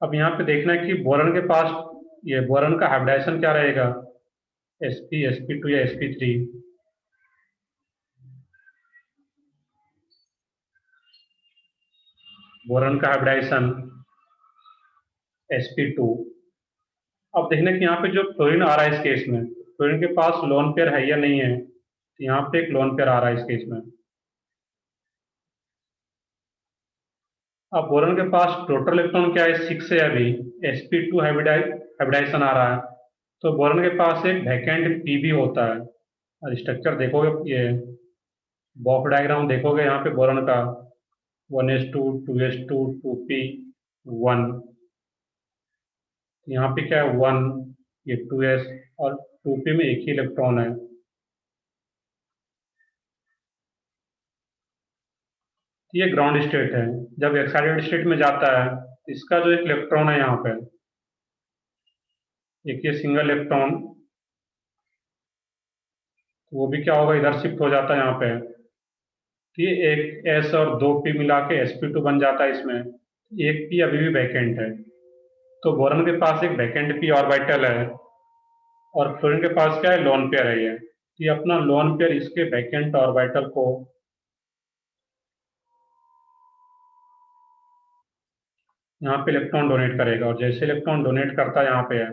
अब यहाँ पे देखना है कि बोरन के पास, ये बोरन का हाइब्रिडाइजेशन क्या रहेगा, sp sp2 या sp3। बोरन का हाइब्रिडाइजेशन sp2। अब देखना कि यहाँ पे जो फ्लोरीन आ रहा है इस केस में, फ्लोरीन के पास लोन पेयर है या नहीं है, तो यहाँ पे एक लोन पेयर आ रहा है इस केस में। अब बोरन के पास टोटल इलेक्ट्रॉन क्या है, 6 है, अभी sp2 हाइब्रिडाइजेशन आ रहा है, तो बोरन के पास एक वैकेंट pb होता है। और स्ट्रक्चर देखोगे, ये बॉक्स डायग्राम देखोगे यहाँ पे बोरॉन का 1s2 2s2 2p 1, यहाँ पे क्या है 1, ये 2s और 2p में एक ही इलेक्ट्रॉन है। ये ग्राउंड स्टेट है। जब एक्साइटेड स्टेट में जाता है, इसका जो एक इलेक्ट्रॉन है यहाँ पे, एक ये सिंगल इलेक्ट्रॉन, वो भी क्या होगा, इधर शिफ्ट हो जाता है यहाँ पे। तो ये एक s और 2p मिला के sp2 बन जाता है इसमें। एक p अभी भी वैकेंट है। तो बोरॉन के पास एक वैकेंट p ऑर्बिटल है और फ्लोरीन के पास क्या है, लोन पेयर है ये। तो ये अपना लोन पेयर इसके वैकेंट ऑर्बिटल को यहाँ पे इलेक्ट्रॉन डोनेट करेगा, और जैसे इलेक्ट्रॉन डोनेट करता है यहाँ पे है,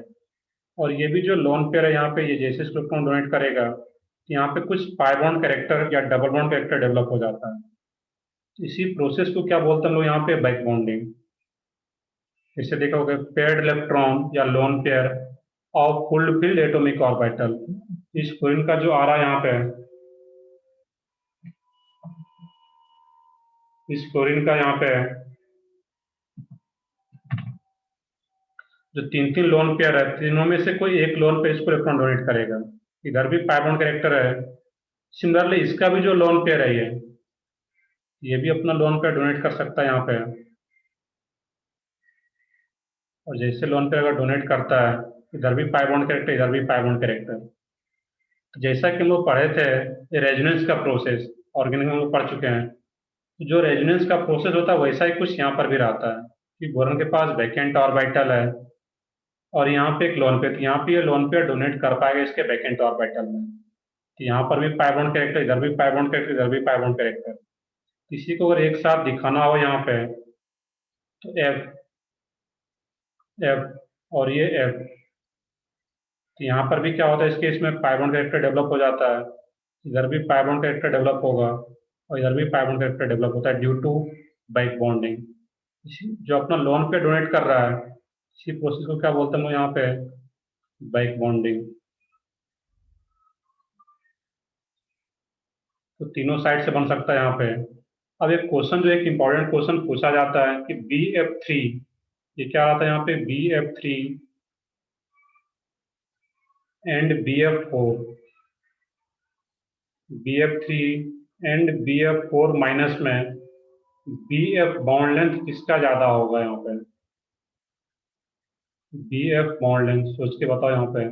और ये भी जो लोन पेयर है यहाँ पे, ये जैसे इलेक्ट्रॉन डोनेट करेगा, तो यहाँ पे कुछ पाई बॉन्ड कैरेक्टर या डबल बॉन्ड कैरेक्टर डेवलप हो जाता है। इसी प्रोसेस को क्या बोलते हैं हम लोग यहाँ पे, बैक बॉन्डिंग। इसे देखा होगा, पेयर्ड इलेक्ट्रॉन या lone pair of fulfilled atomic orbital. इस फ्लोरीन का जो आ रहा है यहाँ पे, इस फ्लोरीन का यहाँ पे जो तीन तीन लोन पेयर है, तीनों में से कोई एक लोन पेयर इसको इलेक्ट्रॉन डोनेट करेगा। इधर भी पाई बॉन्ड कैरेक्टर है। सिमिलरली इसका भी जो लोन पेयर है, ये भी अपना लोन पेयर डोनेट कर सकता है यहाँ पे। और जैसे लोन पेयर अगर डोनेट करता है, इधर भी पाई बॉन्ड कैरेक्टर, इधर भी पाई बॉन्ड कैरेक्टर। तो जैसा कि हम लोग पढ़े थे रेजोनेंस का प्रोसेस, ऑर्गेनिक हम लोग पढ़ चुके हैं, तो जो रेजोनेंस का प्रोसेस होता है वैसा ही कुछ यहाँ पर भी रहता है कि बोरॉन के पास वैकेंट ऑर्बिटल है और यहाँ पे एक लोन पेयर, यहाँ पे ये लोन पेयर डोनेट कर पाएगा इसके वैकेंट ऑर्बिटल में। तो यहाँ पर भी पाई बॉन्ड कैरेक्टर, इधर भी पाई बॉन्ड कैरेक्टर, इधर भी पाई बॉन्ड कैरेक्टर। किसी को अगर एक साथ दिखाना हो यहाँ पे, तो एफ एफ और ये एफ, तो यहाँ पर भी क्या होता है, इसके इसमें पाई बॉन्ड कैरेक्टर डेवलप हो जाता है। इधर भी पाई बॉन्ड कैरेक्टर डेवलप होगा और इधर भी पाई बॉन्ड कैरेक्टर डेवलप होता है ड्यू टू बैक बॉन्डिंग। जो अपना लोन पे डोनेट कर रहा है, इसी प्रोसेस को क्या बोलते हैं यहाँ पे, बैक बॉन्डिंग। तो तीनों साइड से बन सकता है यहाँ पे। अब एक क्वेश्चन, जो एक इंपॉर्टेंट क्वेश्चन पूछा जाता है कि BF3, ये क्या आता है यहाँ पे, BF3 and BF4 and BF4 minus में BF बॉन्ड लेंथ किसका ज्यादा होगा यहाँ पे, BF बॉन्ड लेंथ सोच के बताओ यहाँ पे।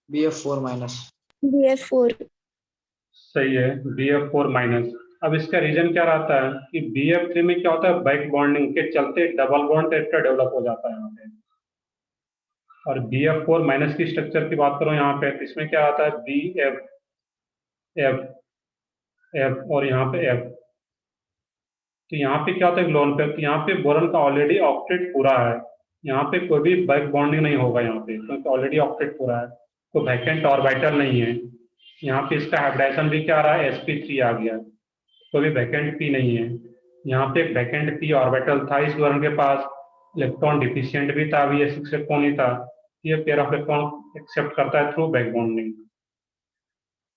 BF4 minus. BF4। सही है, BF4 माइनस। अब इसका रीजन क्या रहता है कि BF3 में क्या होता है, बैक बॉन्डिंग के चलते डबल बॉन्ड कैरेक्टर डेवलप हो जाता है यहाँ पे। और BF4 माइनस की स्ट्रक्चर की बात करो यहाँ पे, तो इसमें क्या आता है, BF F F और यहाँ पे F। तो यहाँ पे क्या होता है, लोन पे, तो यहाँ पे बोरॉन का ऑलरेडी ऑक्टेट पूरा है, यहाँ पे कोई भी बैक बॉन्डिंग नहीं होगा यहाँ पे, क्योंकि ऑलरेडी ऑक्टेट पूरा है, तो वैकेंट ऑर्बिटल नहीं है। यहाँ पे इसका हाइब्रिडाइजेशन भी क्या आ रहा है, sp3 आ गया, कोई भी वैकेंट p नहीं है। यहाँ पे एक वैकेंट p ऑर्बिटल था इस बोरॉन के पास, इलेक्ट्रॉन डिफिशियंट भी था, अभी ये 6 इलेक्ट्रॉन ही था। ये पेयर ऑफ इलेक्ट्रॉन एक्सेप्ट करता है थ्रू बैक बॉन्डिंग।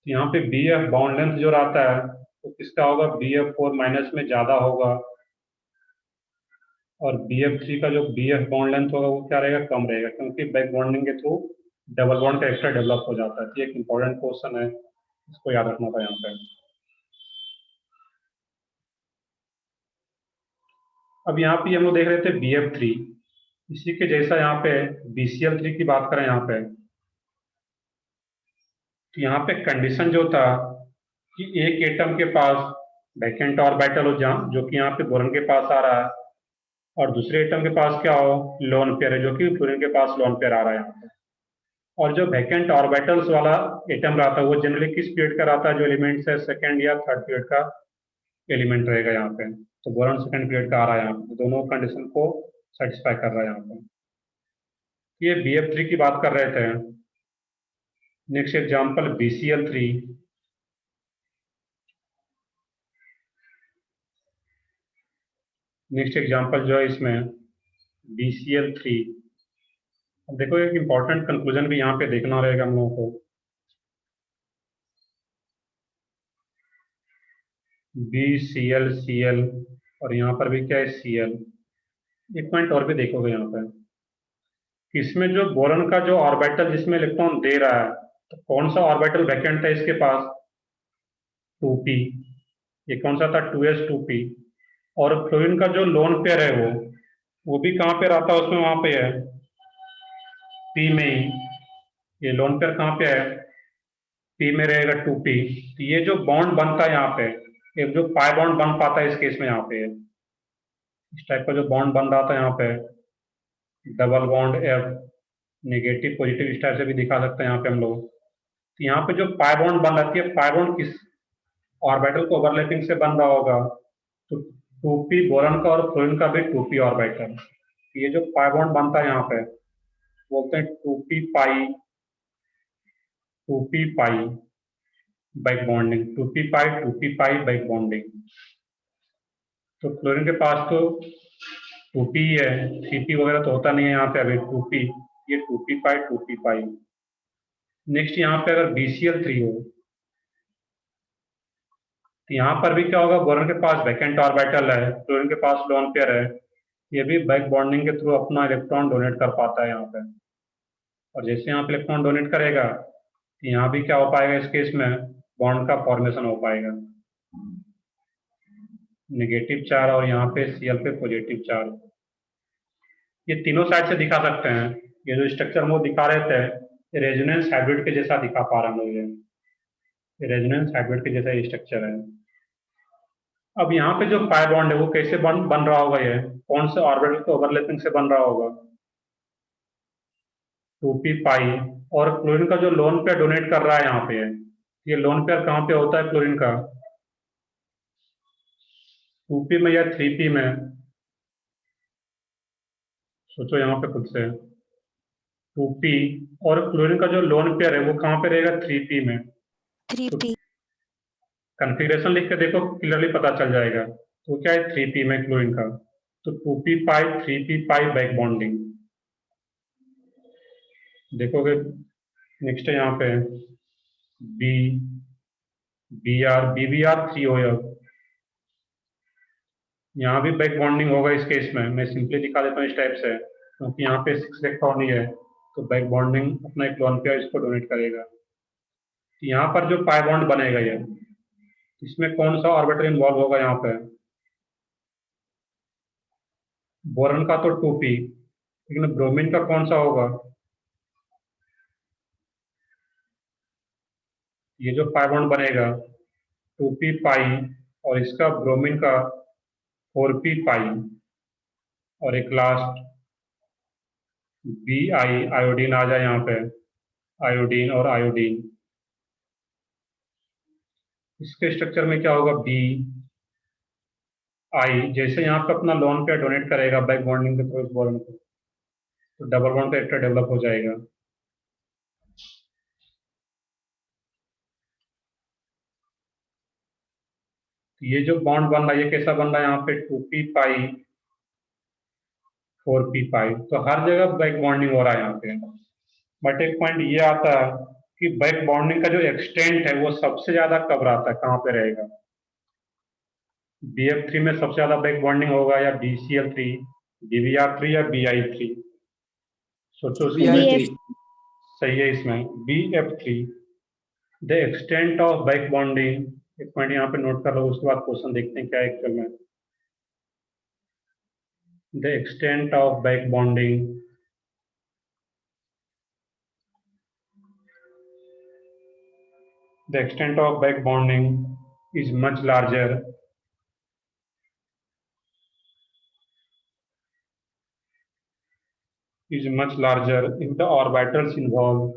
यहाँ पे BF बॉन्ड लेंथ जो रहता है, तो किसका होगा, BF4 माइनस में ज्यादा होगा, और BF3 का जो BF बॉन्ड लेंथ होगा वो क्या रहेगा, कम रहेगा, क्योंकि बैक बॉन्डिंग के through double bond character develop हो जाता है। ये एक इंपॉर्टेंट क्वेश्चन है, इसको याद रखना था यहाँ पे। अब यहाँ पे हम लोग देख रहे थे BF3, इसी के जैसा यहाँ पे BCl3 की बात करें यहाँ पे, तो यहाँ पे कंडीशन जो था कि एक एटम के पास वैकेंट ऑर्बिटल हो, जहाँ जो कि यहाँ पे बोरॉन के पास आ रहा है, और दूसरे एटम के पास क्या हो, लोन पेयर है, जो कि फ्लोरीन के पास लोन पेयर आ रहा है यहाँ पे। और जो वैकेंट ऑर्बिटल्स वाला एटम रहता है वो जनरली किस पीरियड का रहता है, जो एलिमेंट्स है सेकंड या थर्ड पीरियड का एलिमेंट रहेगा यहाँ पे। तो बोरॉन सेकंड पीरियड का आ रहा है यहाँ पे, तो दोनों कंडीशन को सेटिस्फाई कर रहा है यहाँ पे। ये BF3 की बात कर रहे थे। Next example BCl3। Next example जो है इसमें BCl3। अब देखो एक इंपॉर्टेंट कंक्लूजन भी यहाँ पे देखना रहेगा हम लोगों को। BCl और यहाँ पर भी क्या है Cl। एक पॉइंट और भी देखोगे यहाँ पर, इसमें जो बोरॉन का जो ऑर्बिटल जिसमें इलेक्ट्रॉन दे रहा है, तो कौन सा ऑर्बिटल वैकेंट है इसके पास? 2p। ये कौन सा था? 2s2p। और फ्लोरीन का जो लोन पेयर है वो भी कहाँ पे रहता है? उसमें वहां पे है p में ही। ये लोन पेयर कहाँ पे है? p में रहेगा 2p। तो ये जो बॉन्ड बनता है यहाँ पे, एक जो पाई बॉन्ड बन पाता है इस केस में, यहाँ पे इस टाइप का जो बॉन्ड बन रहा था यहाँ पे, double bond F, negative positive इस टाइप से भी दिखा सकते हैं यहाँ पे हम लोग। तो यहाँ पे जो पाई बॉन्ड बन जाती है, पाई बॉन्ड किस ऑर्बिटल को ओवरलैपिंग से बन रहा होगा? तो 2p बोरॉन का और फ्लोरीन का भी 2p ऑर्बिटल। ये जो पाई बॉन्ड बनता है यहाँ पे बोलते हैं 2p पाई, 2p पाई बैक बॉन्डिंग, 2p पाई 2p पाई बैक बॉन्डिंग। तो फ्लोरीन के पास तो 2p ही है, 3p वगैरह तो होता नहीं है यहाँ पे अभी। 2p, ये 2p पाई 2p पाई। नेक्स्ट यहाँ पे अगर BCl3 हो, तो यहाँ पर भी क्या होगा? बोरॉन के पास वैकेंट ऑर्बिटल है, फ्लोरीन के पास लोन पेयर है, ये भी बैक बॉन्डिंग के थ्रू अपना इलेक्ट्रॉन डोनेट कर पाता है यहाँ पे। और जैसे यहाँ पे इलेक्ट्रॉन डोनेट करेगा, तो यहाँ भी क्या हो पाएगा? इस केस में बॉन्ड का फॉर्मेशन हो पाएगा, नेगेटिव चार्ज और यहाँ पे Cl पे पॉजिटिव चार्ज। ये तीनों साइड से दिखा सकते हैं। ये जो स्ट्रक्चर हम लोग दिखा रहे थे, रेजोनेंस हाइब्रिड के जैसा दिखा पा रहे हैं हम लोग। ये रेजोनेंस हाइब्रिड के जैसा ये स्ट्रक्चर है। अब यहाँ पे जो पाई बॉन्ड है वो कैसे बन रहा होगा? ये कौन से ऑर्बिटल के ओवरलैपिंग से बन रहा होगा? 2p पाई। और क्लोरीन का जो लोन पेयर डोनेट कर रहा है यहाँ पे, ये लोन पेयर कहाँ पे होता है क्लोरीन का? 2p में या 3p में? सोचो यहाँ पे खुद से। 2p और क्लोरीन का जो लोन पेयर है वो कहाँ पे रहेगा? 3p में। 3p। कन्फिग्रेशन लिख के देखो, क्लियरली पता चल जाएगा। तो क्या है 3p में क्लोरीन का? तो 2p पाई 3p पाई बैक बॉन्डिंग। देखोगे नेक्स्ट है यहाँ पे B, Br, BBr3 हो। यहाँ भी बैक बॉन्डिंग होगा इस केस में। मैं सिंपली दिखा देता हूँ इस टाइप से, क्योंकि यहाँ पे 6 इलेक्ट्रॉन ही है, तो बैक बॉन्डिंग अपना एक लोन पेयर इसको डोनेट करेगा। तो यहाँ पर जो पाई बॉन्ड बनेगा ये, इसमें कौन सा ऑर्बिटल इन्वॉल्व होगा? यहाँ पे बोरॉन का तो 2p, लेकिन ब्रोमीन का कौन सा होगा? ये जो पाई बॉन्ड बनेगा 2p पाई और इसका ब्रोमीन का 4p पाई, और एक लास्ट Bi, आयोडीन आ जाए यहाँ पे, आयोडीन और आयोडीन। इसके स्ट्रक्चर में क्या होगा? बी आई, जैसे यहाँ पे अपना लोन पेयर डोनेट करेगा बैक बॉन्डिंग के थ्रू इस बोरॉन को, तो डबल बॉन्ड कैरेक्टर डेवलप हो जाएगा। ये जो बॉन्ड बन रहा है ये कैसा बन रहा है? यहाँ पे 2p पाई 4p पाई, तो हर जगह बैक बॉन्डिंग हो रहा है यहाँ पे। बट एक पॉइंट ये आता है कि बैक बॉन्डिंग का जो एक्सटेंट है वो सबसे ज्यादा कब रहता है, कहाँ पे रहेगा? BF3 में सबसे ज्यादा बैक बॉन्डिंग होगा, या BCl3, BBr3 या BI3? सोचो BI3। सही है इसमें BF3। The extent of back bonding, एक पॉइंट यहाँ पे नोट कर लो, उसके बाद क्वेश्चन देखते हैं क्या है एक्चुअल में। The extent of back bonding, the extent of back bonding is much larger if the orbitals involved,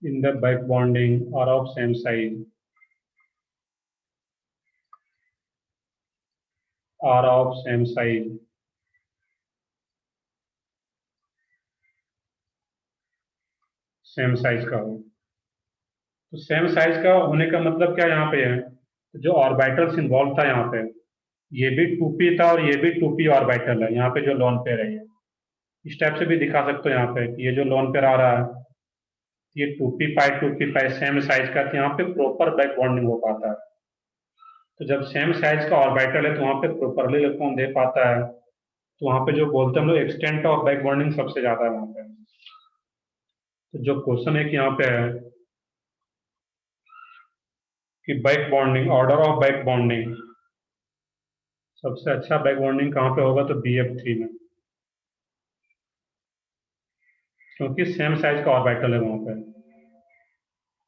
in the back bonding are of same size, are of same size, same size का हो। तो same size का होने का मतलब क्या यहाँ पे है? तो जो ऑर्बिटल्स इन्वॉल्व था यहाँ पे, ये भी 2p था और ये भी 2p ऑर्बिटल है, यहाँ पे जो लोन पेयर है ये इस टाइप से भी दिखा सकते हो यहाँ पे कि ये जो लोन पेयर आ रहा है ये 2p पाई सेम साइज का, तो यहाँ पे प्रॉपर बैक बॉन्डिंग हो पाता है। तो जब सेम साइज का ऑर्बिटल है तो वहाँ पे प्रॉपरली इलेक्ट्रॉन दे पाता है, तो वहाँ पे जो बोलते हैं हम लोग एक्सटेंट ऑफ बैक बॉन्डिंग सबसे ज्यादा है वहाँ पे। तो जो क्वेश्चन है कि यहाँ पे है कि back bonding, order of back bonding, सबसे अच्छा बैक बॉन्डिंग कहाँ पे होगा, तो BF3 में, क्योंकि सेम साइज का ऑर्बिटल है वहाँ पे,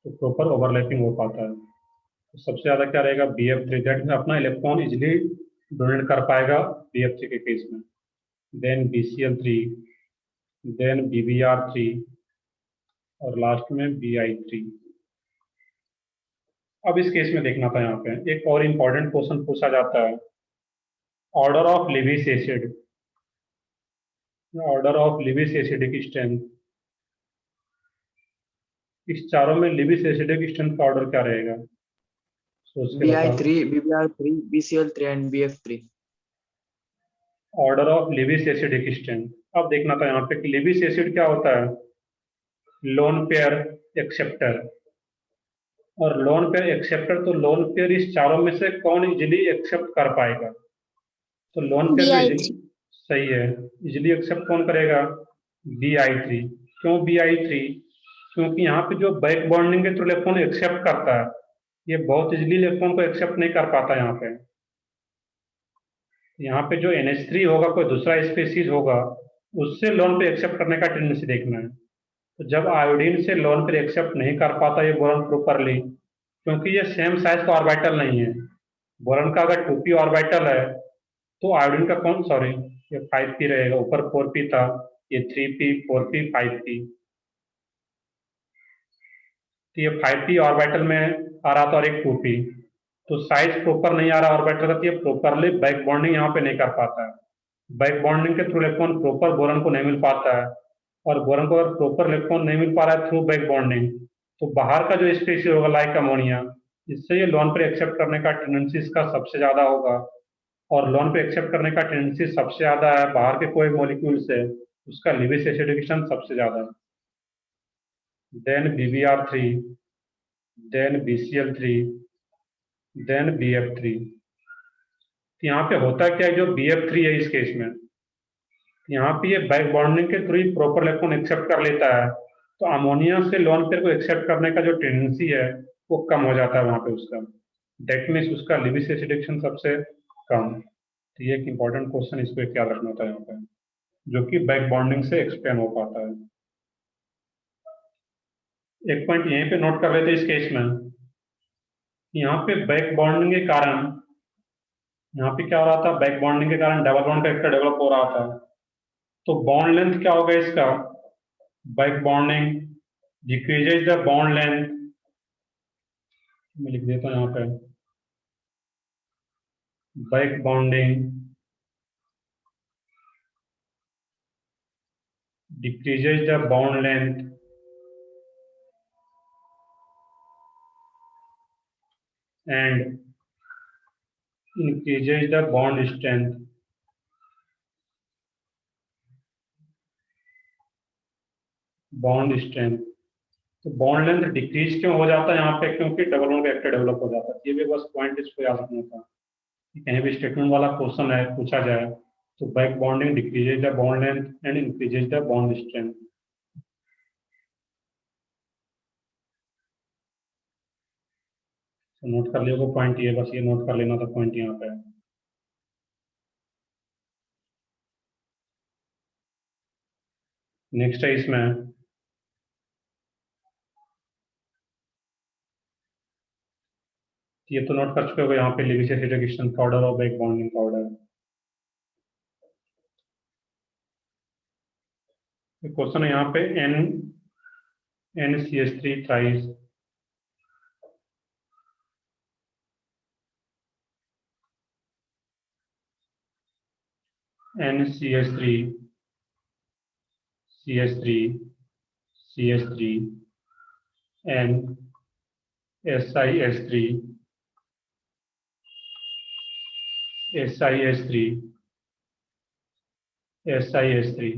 तो प्रॉपर ओवरलैपिंग हो पाता है। तो सबसे ज्यादा क्या रहेगा, BF3, दैट मीन अपना इलेक्ट्रॉन इजिली डोनेट कर पाएगा BF3 के केस में। देन BCl3, देन BBr3 और लास्ट में Bi3। अब इस केस में देखना था, यहाँ पे एक और इम्पोर्टेंट क्वेश्चन पूछा जाता है, order of Lewis acid, order of Lewis acidic strength. इस चारों में लेविस एसिडिक स्ट्रेंथ का ऑर्डर क्या रहेगा, सोच के बताओ। Bi3, BBr3, BCl3 and BF3. Order of Lewis acidic strength. अब देखना था यहाँ पे कि लेविस एसिड क्या होता है, लोन पेयर एक्सेप्टर, और लोन पेयर एक्सेप्टर, तो लोन पेयर इस चारों में से कौन इजिली एक्सेप्ट कर पाएगा, तो लोन पेयर जो BI3। सही है, इजिली एक्सेप्ट कौन करेगा, Bi3। क्यों Bi3, क्योंकि यहाँ पे जो बैक बॉन्डिंग के थ्रू इलेक्ट्रॉन एक्सेप्ट करता है, ये बहुत इजिली इलेक्ट्रॉन को एक्सेप्ट नहीं कर पाता। यहाँ पे जो NH3 होगा, कोई दूसरा स्पीसीज होगा, उससे लोन पे एक्सेप्ट करने का टेंडेंसी देखना है। तो जब आयोडीन से लोन पे एक्सेप्ट नहीं कर पाता ये बोरॉन प्रॉपरली, क्योंकि ये सेम साइज का ऑर्बिटल नहीं है। बोरॉन का अगर 2p ऑर्बिटल है तो आयोडीन का कौन, सॉरी ये 5p रहेगा, ऊपर 4p था, ये 3p 4p 5p, तो ये 5p ऑर्बिटल में आ रहा था और एक 2p, तो साइज प्रॉपर नहीं आ रहा ऑर्बिटल का, तो ये प्रॉपरली बैक बॉन्डिंग यहाँ पे नहीं कर पाता है। बैक बॉन्डिंग के थ्रू इलेक्ट्रॉन प्रॉपर बोरॉन को नहीं मिल पाता है, और बोरॉन को अगर प्रॉपर इलेक्ट्रॉन नहीं मिल पा रहा है थ्रू बैक बॉन्डिंग, तो बाहर का जो स्पीशीज होगा लाइक अमोनिया, इससे ये लोन पे एक्सेप्ट करने का टेंडेंसी इसका सबसे ज्यादा होगा, और लोन पे एक्सेप्ट करने का टेंडेंसी सबसे ज्यादा है बाहर के कोई मॉलिक्यूल से, उसका लेविस एसिडिकेशन सबसे ज्यादा है। Then BBr3, then BCl3, then BF3। यहाँ पे होता क्या है, जो BF3 है इस केस में, यहाँ पे ये बैक बॉन्डिंग के थ्रू ही प्रॉपर इलेक्ट्रॉन एक्सेप्ट कर लेता है, तो अमोनिया से लोन पेयर को एक्सेप्ट करने का जो टेंडेंसी है वो कम हो जाता है वहां पे उसका, दैट मीन्स उसका लेविस एसिडिकेशन सबसे कम। तो ये एक इंपॉर्टेंट क्वेश्चन, इसको याद रखना था यहाँ पे, जो कि बैक बॉन्डिंग से एक्सप्लेन हो पाता है। एक पॉइंट यहीं पे नोट कर लेते इस केस में, यहाँ पे बैक बॉन्डिंग के कारण, यहाँ पे क्या हो रहा था, बैक बॉन्डिंग के कारण डबल बॉन्ड कैरेक्टर डेवलप हो रहा था, तो बॉन्ड लेंथ क्या होगा इसका, back bonding decreases the bond length, मैं लिख देता हूँ यहाँ पे, back bonding decreases the bond length and increases the bond strength। Bond strength, तो बॉन्ड लेंथ डिक्रीज क्यों हो जाता है यहाँ पे, क्योंकि डबल बॉन्ड कैरेक्टर डेवलप हो जाता है। ये भी बस पॉइंट इसको याद रखना था, कहीं भी स्टेटमेंट वाला क्वेश्चन है पूछा जाए तो back bonding decreases the bond length and increases the bond strength. तो नोट कर लिया पॉइंट, ये बस ये नोट कर लेना था पॉइंट यहाँ पे। नेक्स्ट है इसमें, ये तो नोट कर चुके हो यहाँ पे लेविस एसिडिक पाउडर और बैक बॉन्डिंग पाउडर। क्वेश्चन है यहाँ पे NCH3 thrice, NCH3 CH3 CH3 N SiH3 SiH3, SiH3।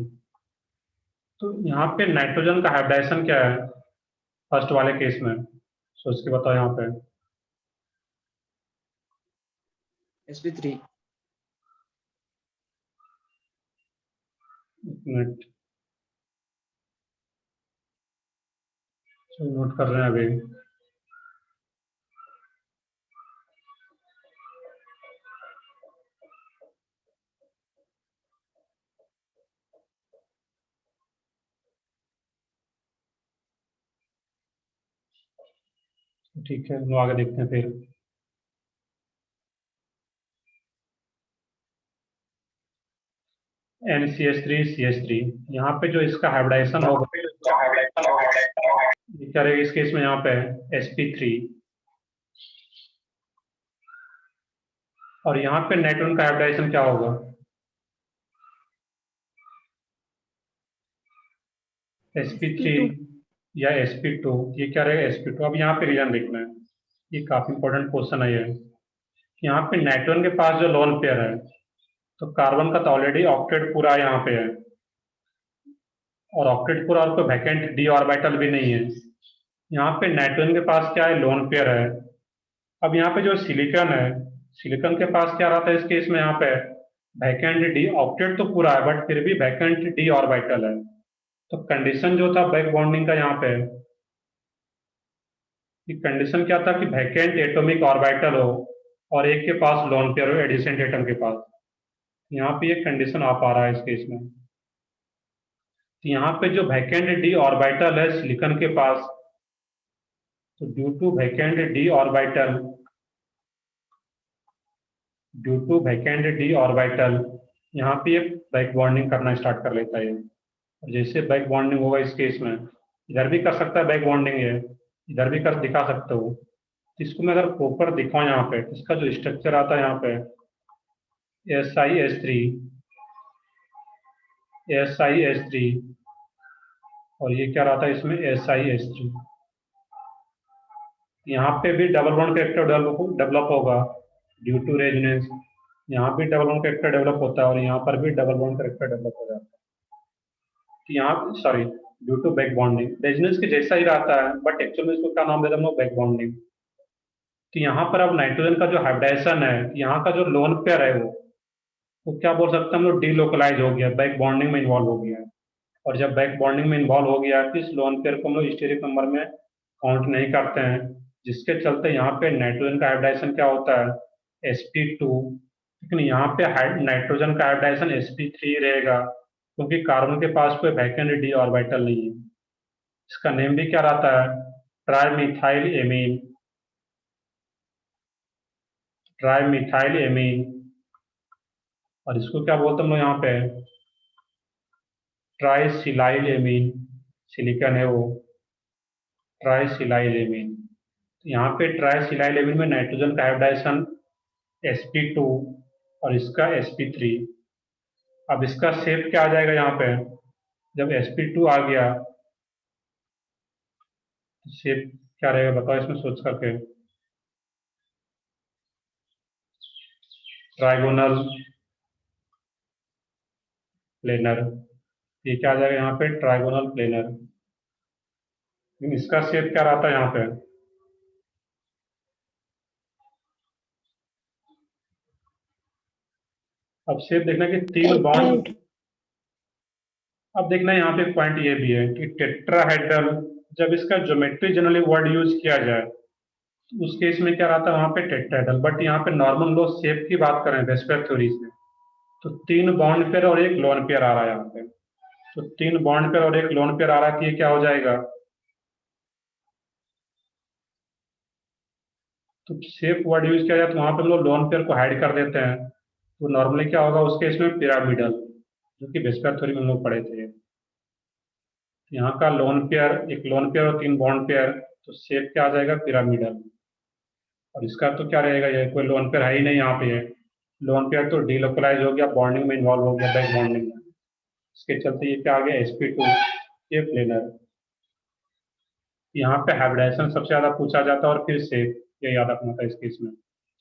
तो यहाँ पे नाइट्रोजन का हाइब्रिडाइजेशन क्या है फर्स्ट वाले केस में, सोच के बताओ यहाँ पे। sp3। एक मिनट, नोट कर रहे हैं अभी। ठीक है, हम लोग आगे देखते हैं फिर। NCH3 CH3, यहाँ पे जो इसका हाइब्रिडाइजेशन होगा ये क्या रहेगा इस केस में, यहाँ पे sp3, और यहाँ पे नाइट्रोजन का हाइब्रिडाइजेशन क्या होगा, sp3 या sp2। ये क्या रहेगा sp2। अब यहाँ पे रीजन देखना है, ये काफी इंपॉर्टेंट क्वेश्चन है ये। यहाँ पे नाइट्रोजन के पास जो लोन पेयर है, तो कार्बन का तो ऑलरेडी ऑक्टेट पूरा यहाँ पे है, और ऑक्टेट पूरा और कोई वैकेंट डी ऑर्बिटल भी नहीं है। यहाँ पे नाइट्रोजन के पास क्या है, लोन पेयर है। अब यहाँ पे जो सिलिकॉन है, सिलिकॉन के पास क्या रहता है इस केस में, यहाँ पे वैकेंट डी, ऑक्टेट तो पूरा है बट फिर भी वैकेंट डी ऑर्बिटल है। तो कंडीशन जो था बैक बॉन्डिंग का यहाँ पे, कि कंडीशन क्या था कि वैकेंट एटॉमिक ऑर्बिटल हो और एक के पास लोन पेयर हो एडिसेंट एटम के पास। यहाँ पे ये कंडीशन आ पा रहा है इस केस में। तो यहाँ पे जो वैकेंट डी ऑर्बिटल है सिलिकॉन के पास, तो due to vacant d orbital, due to vacant d orbital, यहाँ पे ये बैक बॉन्डिंग करना स्टार्ट कर लेता है। और जैसे बैक बॉन्डिंग होगा इस केस में, इधर भी कर सकता है बैक बॉन्डिंग है, इधर भी कर दिखा सकते हो। तो इसको मैं अगर प्रॉपर दिखाऊं यहाँ पे, इसका जो स्ट्रक्चर आता है यहाँ पे SiH3, SiH3, और ये क्या रहता है इसमें SiH3। यहाँ पे भी डबल बॉन्ड कैरेक्टर डेवलप होगा ड्यू टू रेजोनेंस। यहाँ भी डबल बॉन्ड कैरेक्टर डेवलप होता है और यहाँ पर भी डबल बॉन्ड कैरेक्टर डेवलप हो जाता है। तो यहाँ sorry, due to back bonding, resonance के जैसा ही रहता है बट एक्चुअल में इसको क्या नाम देते हैं हम लोग, बैक बॉन्डिंग। तो यहाँ पर अब नाइट्रोजन का जो हाइब्रिडाइजेशन है, यहाँ का जो लोन पेयर है वो क्या बोल सकते हैं हम लोग, डीलोकलाइज हो गया, बैक बॉन्डिंग में इन्वॉल्व हो गया है। और जब बैक बॉन्डिंग में इन्वॉल्व हो गया तो इस लोन पेयर को हम लोग स्टीरिक नंबर में काउंट नहीं करते हैं, जिसके चलते यहाँ पे नाइट्रोजन का हाइब्रिडाइजेशन क्या होता है sp2। लेकिन यहाँ पे नाइट्रोजन का हाइब्रिडाइजेशन sp3 रहेगा, क्योंकि कार्बन के पास कोई वैकेंट डी ऑर्बिटल नहीं है। इसका नेम भी क्या रहता है, ट्राइमिथाइल एमीन, ट्राइमिथाइल एमीन। और इसको क्या बोलते हैं हम लोग यहाँ पे, ट्राइसिलाइल एमीन, सिलिकॉन है वो, ट्राइसिलाइल एमीन। यहाँ पे ट्राइसिलाइल एमीन में नाइट्रोजन का हाइब्रिडाइजेशन sp2 और इसका sp3। अब इसका शेप क्या आ जाएगा यहाँ पे, जब sp2 आ गया शेप क्या रहेगा बताओ इसमें सोच करके, ट्राइगोनल प्लेनर। ये क्या आ जाएगा यहाँ पे, ट्राइगोनल प्लेनर। इसका शेप क्या रहता है यहाँ पे, अब शेप देखना कि तीन बॉन्ड। अब देखना यहाँ पे पॉइंट ये भी है कि टेट्राहेड्रल, जब इसका ज्योमेट्री जनरली वर्ड यूज किया जाए तो उस केस में क्या रहता है वहां पे टेट्राहेड्रल, बट यहाँ पे नॉर्मल लोग शेप की बात करें वेस्पर थ्योरी से, तो तीन बॉन्ड पेयर और एक लोन पेयर आ रहा है यहाँ पे। तो तीन बॉन्ड पेयर और एक लोन पेयर आ रहा है कि ये क्या हो जाएगा, तो शेप वर्ड यूज किया जाए तो वहां पे हम लोग लोन पेयर को हाइड कर देते हैं। तो नॉर्मली क्या होगा उस केस में, पिरामिडल, जो कि वेस्पर थ्योरी में हम लोग पढ़े थे। यहाँ का लोन पेयर, एक लोन पेयर और तीन बॉन्ड पेयर, तो शेप क्या आ जाएगा, पिरामिडल। और इसका तो क्या रहेगा, ये कोई लोन पेयर है ही नहीं यहाँ पे, है लोन पेयर तो डीलोकलाइज हो गया, बॉन्डिंग में इन्वॉल्व हो गया, बैक बॉन्डिंग में। इसके चलते ये क्या आ गया, sp2, ये प्लेनर। यहाँ पे हाइब्रिडाइजेशन सबसे ज्यादा पूछा जाता है और फिर शेप, ये याद रखना था इस केस में।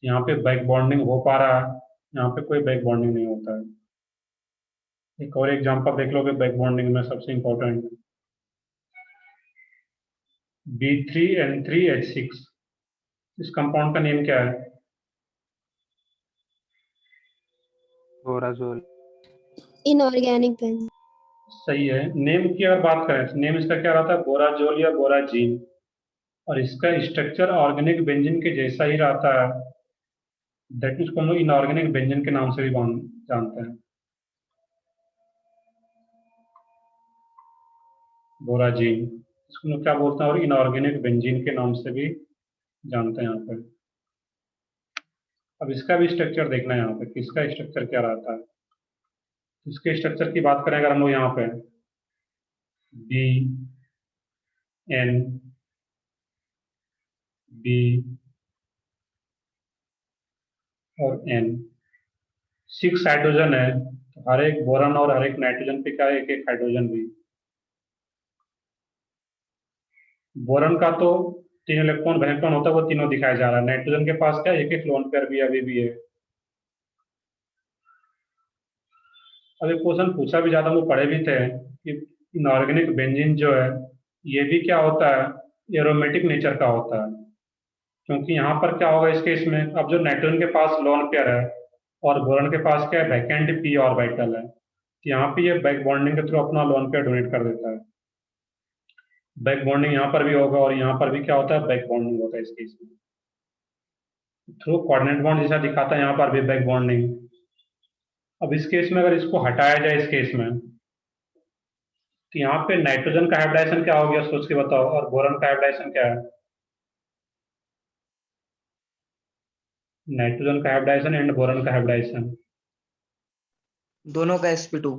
यहाँ पे बैक बॉन्डिंग हो पा रहा है यहाँ पे कोई बैक बॉन्डिंग नहीं होता है। एक और एग्जांपल देख लो कि बैक बॉन्डिंग में सबसे इंपॉर्टेंट B3N3H6, इस कंपाउंड का नेम क्या है? बोराजोल। Inorganic benzene. सही है। नेम की अगर बात करें तो नेम इसका क्या रहता है? बोराजोल या बोराजीन। और इसका स्ट्रक्चर ऑर्गेनिक बेंजीन के जैसा ही रहता है। दैट मीन्स को हम लोग इनऑर्गेनिक बेंजीन के नाम से भी जानते हैं, बोराजीन। इसको हम लोग क्या बोलते हैं? और इनऑर्गेनिक बेंजीन के नाम से भी जानते हैं यहाँ पे। अब इसका भी स्ट्रक्चर देखना है यहाँ पे, किसका स्ट्रक्चर क्या रहता है। इसके स्ट्रक्चर की बात करें अगर हम लोग यहाँ पे बी एन बी और एन, 6 हाइड्रोजन है, तो हर एक बोरन और हर एक नाइट्रोजन पे क्या है? एक एक हाइड्रोजन भी। बोरन का तो 3 इलेक्ट्रॉन इलेक्ट्रॉन होता है, वो तीनों दिखाया जा रहा है। नाइट्रोजन के पास क्या है? एक एक लोन पेयर भी अभी भी है। अब एक क्वेश्चन पूछा भी ज्यादा, वो पढ़े भी थे कि इनऑर्गेनिक बेंजीन जो है ये भी क्या होता है? एरोमेटिक नेचर का होता है। क्योंकि यहाँ पर क्या होगा इस केस में, अब जो नाइट्रोजन के पास लोन पेयर है और बोरन के पास क्या है? वैकेंट पी ऑर्बिटल है, तो यहाँ पे ये बैक बॉन्डिंग के थ्रू अपना लोन पेयर डोनेट कर देता है। बैक बॉन्डिंग यहाँ पर भी होगा और यहाँ पर भी क्या होता है? बैक बॉन्डिंग होता है इस केस में। थ्रू कोऑर्डिनेट बॉन्ड जैसा दिखाता है यहाँ पर भी बैक बॉन्डिंग। अब इस केस में अगर इसको हटाया जाए इस केस में, तो यहाँ पे नाइट्रोजन का हाइब्रिडाइजेशन क्या हो गया सोच के बताओ, और बोरन का हाइब्रिडाइजेशन क्या है? नाइट्रोजन का हाइब्रिडाइजेशन एंड बोरन का हाइब्रिडाइजेशन। दोनों का sp2।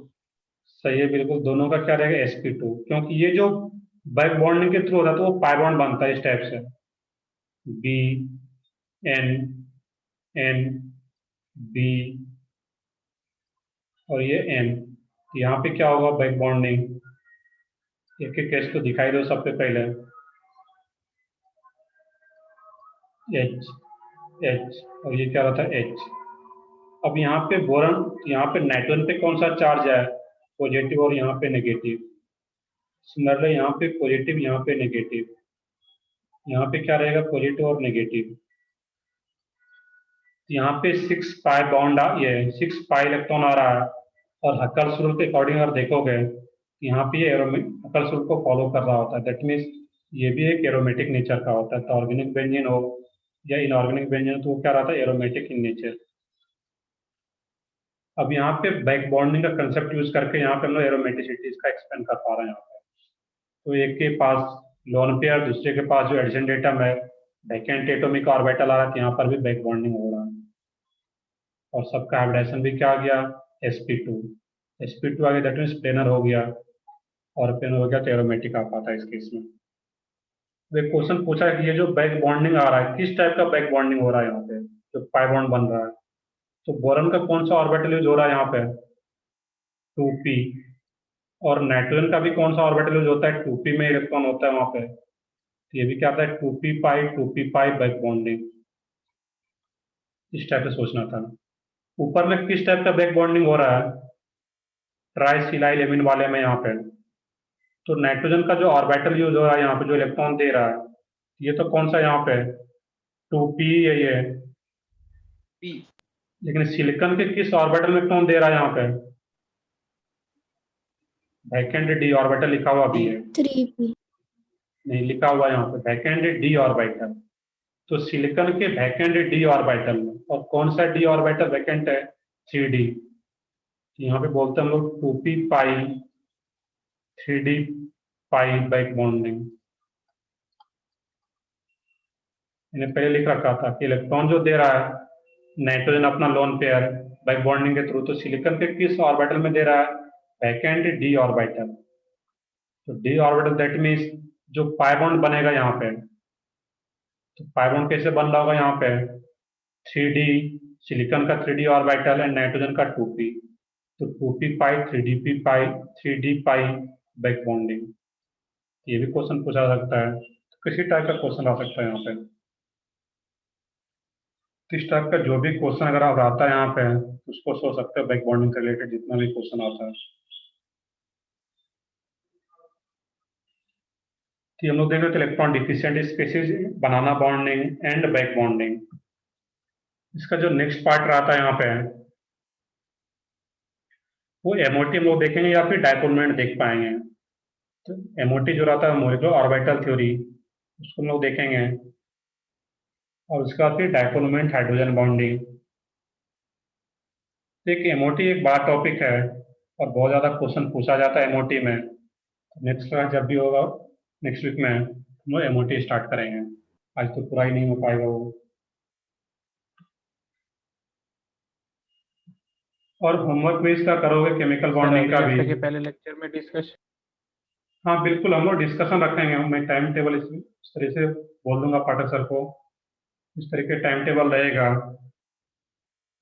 सही है, बिल्कुल दोनों का क्या रहेगा? sp2। क्योंकि ये जो बैक बॉन्डिंग के थ्रू होता है तो वो पाई बॉन्ड बनता है इस टाइप से, बी एन एन बी और ये एन। यहाँ पे क्या होगा? Back bonding. एक एक केस तो दिखाई दो सबसे पहले, एच एच और ये क्या रहता है? एच। अब यहाँ पे बोरन, यहाँ पे नाइट्रोजन पे कौन सा चार्ज है? पॉजिटिव, और यहाँ पे नेगेटिव। सिमिलरली यहाँ पे पॉजिटिव, यहाँ पे नेगेटिव। यहाँ पे क्या रहेगा? पॉजिटिव और नेगेटिव। यहाँ पे 6 पाई बॉन्ड ये 6 पाई इलेक्ट्रॉन आ रहा है, और हकल्स रूल के अकॉर्डिंग अगर देखोगे यहाँ पे ये हकल्स रूल को फॉलो कर रहा होता है। दैट मीन्स ये भी एक एरोमेटिक नेचर का होता है। तो ऑर्गेनिक बेंजीन हो या इनऑर्गेनिक बेंजीन तो वो क्या रहता है? Aromatic in nature. अब यहाँ पे बैक बॉन्डिंग का कंसेप्ट यूज करके यहाँ पे हम लोग एरोमेटिसिटी का एक्सपेंड कर पा रहे हैं यहाँ पे। तो एक के पास लोन पेयर, दूसरे के पास जो एडिशन डेटम है वैकेंट एटॉमिक ऑर्बिटल आ रहा है, तो यहाँ पर भी बैक बॉन्डिंग हो रहा है। और सबका हाइब्रिडेशन भी क्या आ गया? sp2। sp2 आ गया, दैट मीन्स प्लेनर हो गया, और प्लेनर हो गया तो एरोमेटिक आ पाता है इस केस में। तो एक क्वेश्चन पूछा है कि ये जो बैक बॉन्डिंग आ रहा है किस टाइप का बैक बॉन्डिंग हो रहा है यहाँ पे, जो पाई बॉन्ड बन रहा है। तो बोरन का कौन सा ऑर्बिटल यूज हो रहा है यहाँ पे? 2p। और नाइट्रोजन का भी कौन सा ऑर्बिटल यूज होता है? 2p में इलेक्ट्रॉन होता है वहां पे, तो ये भी क्या आता है? 2p पाई बैक बॉन्डिंग। इस टाइप से सोचना था। ऊपर में किस टाइप का बैक बॉन्डिंग हो रहा है? ट्राइसिलाइल एमिन वाले में यहाँ पे। तो नाइट्रोजन का जो ऑर्बिटल यूज हो रहा है यहाँ पे, जो इलेक्ट्रॉन दे रहा है, ये तो कौन सा यहाँ पे? 2p है ये। p। लेकिन सिलिकॉन के किस ऑर्बिटल में इलेक्ट्रॉन दे रहा है यहाँ पे? वैकेंट डी ऑर्बिटल लिखा हुआ भी है, 3p। नहीं लिखा हुआ यहाँ पे वैकेंट डी ऑर्बिटल। तो सिलिकॉन के वैकेंट डी ऑर्बिटल में, और कौन सा डी ऑर्बिटल वैकेंट है? 3d। यहाँ पे बोलते हैं हम लोग 2p पाई 3d पाई बैक बॉन्डिंग। मैंने पहले लिख रखा था कि इलेक्ट्रॉन जो दे रहा है नाइट्रोजन अपना लोन पेयर बैक बॉन्डिंग के थ्रू, तो सिलिकॉन के किस ऑर्बिटल में दे रहा है? Vacant d orbital. तो डी ऑर्बिटल दैट मीन्स जो पाई बॉन्ड बनेगा यहाँ पे, तो पाई बॉन्ड कैसे बन रहा होगा यहाँ पे? 3d, सिलिकॉन का 3d ऑर्बिटल एंड नाइट्रोजन का 2p, तो 2p पाई 3d पाई 3d पाई बैक बॉन्डिंग। ये भी क्वेश्चन पूछा जा सकता है, तो किसी टाइप का क्वेश्चन आ सकता है यहाँ पे। तो इस टाइप का जो भी क्वेश्चन अगर आप आता है यहाँ पे उसको सोच सकते हो, बैक बॉन्डिंग से रिलेटेड जितना भी क्वेश्चन आता है। कि हम लोग देख रहे थे electron deficient species, banana bonding and back bonding. इसका जो नेक्स्ट पार्ट रहता है यहाँ पे वो एमओटी हम लोग देखेंगे या फिर डायपोलमेंट देख पाएंगे। तो एमओटी जो रहता है मॉलिक्यूलर ऑर्बिटल थ्योरी, उसको हम लोग देखेंगे, और उसके बाद फिर डायपोलमेंट हाइड्रोजन बॉन्डिंग। एक एमओटी एक बड़ा टॉपिक है और बहुत ज़्यादा क्वेश्चन पूछा जाता है एमओटी में। नेक्स्ट क्लास जब भी होगा नेक्स्ट वीक में हम लोग एमओटी स्टार्ट करेंगे, आज तो पूरा ही नहीं हो पाएगा वो। और होमवर्क भी इसका करोगे केमिकल बॉन्डिंग का भी? के पहले लेक्चर में डिस्कस। हाँ बिल्कुल, हम लोग डिस्कशन रखेंगे। मैं टाइम टेबल इस तरह से बोल दूंगा पाठक सर को, इस तरह के टाइम टेबल रहेगा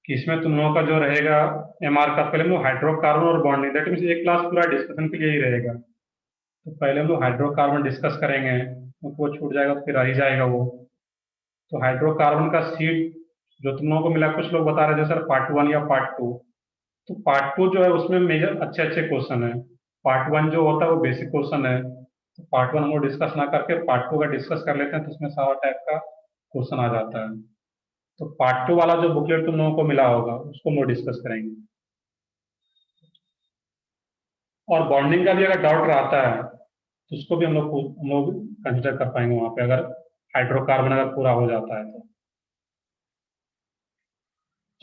कि इसमें तुम लोगों का जो रहेगा एमआर का, पहले हम लोग हाइड्रोकार्बन और बॉन्डिंग, दैट मीन्स एक क्लास पूरा डिस्कशन के लिए ही रहेगा। तो पहले हम लोग हाइड्रोकार्बन डिस्कस करेंगे, वो छूट जाएगा तो फिर रह ही जाएगा वो। तो हाइड्रोकार्बन का सीट जो तुम लोगों को मिला, कुछ लोग बता रहे थे सर पार्ट 1 या पार्ट 2। तो पार्ट 2 जो है उसमें मेजर अच्छे अच्छे क्वेश्चन है। पार्ट 1 जो होता है वो बेसिक क्वेश्चन है। तो पार्ट 1 हम लोग डिस्कस ना करके पार्ट 2 का डिस्कस कर लेते हैं, तो उसमें सारा टाइप का क्वेश्चन आ जाता है। तो पार्ट 2 वाला जो बुकलेट तुम लोगों को मिला होगा उसको हम लोग डिस्कस करेंगे। और बॉन्डिंग का भी अगर डाउट रहता है तो उसको भी हम लोग कंसिडर कर पाएंगे वहां पे, अगर हाइड्रोकार्बन अगर पूरा हो जाता है तो।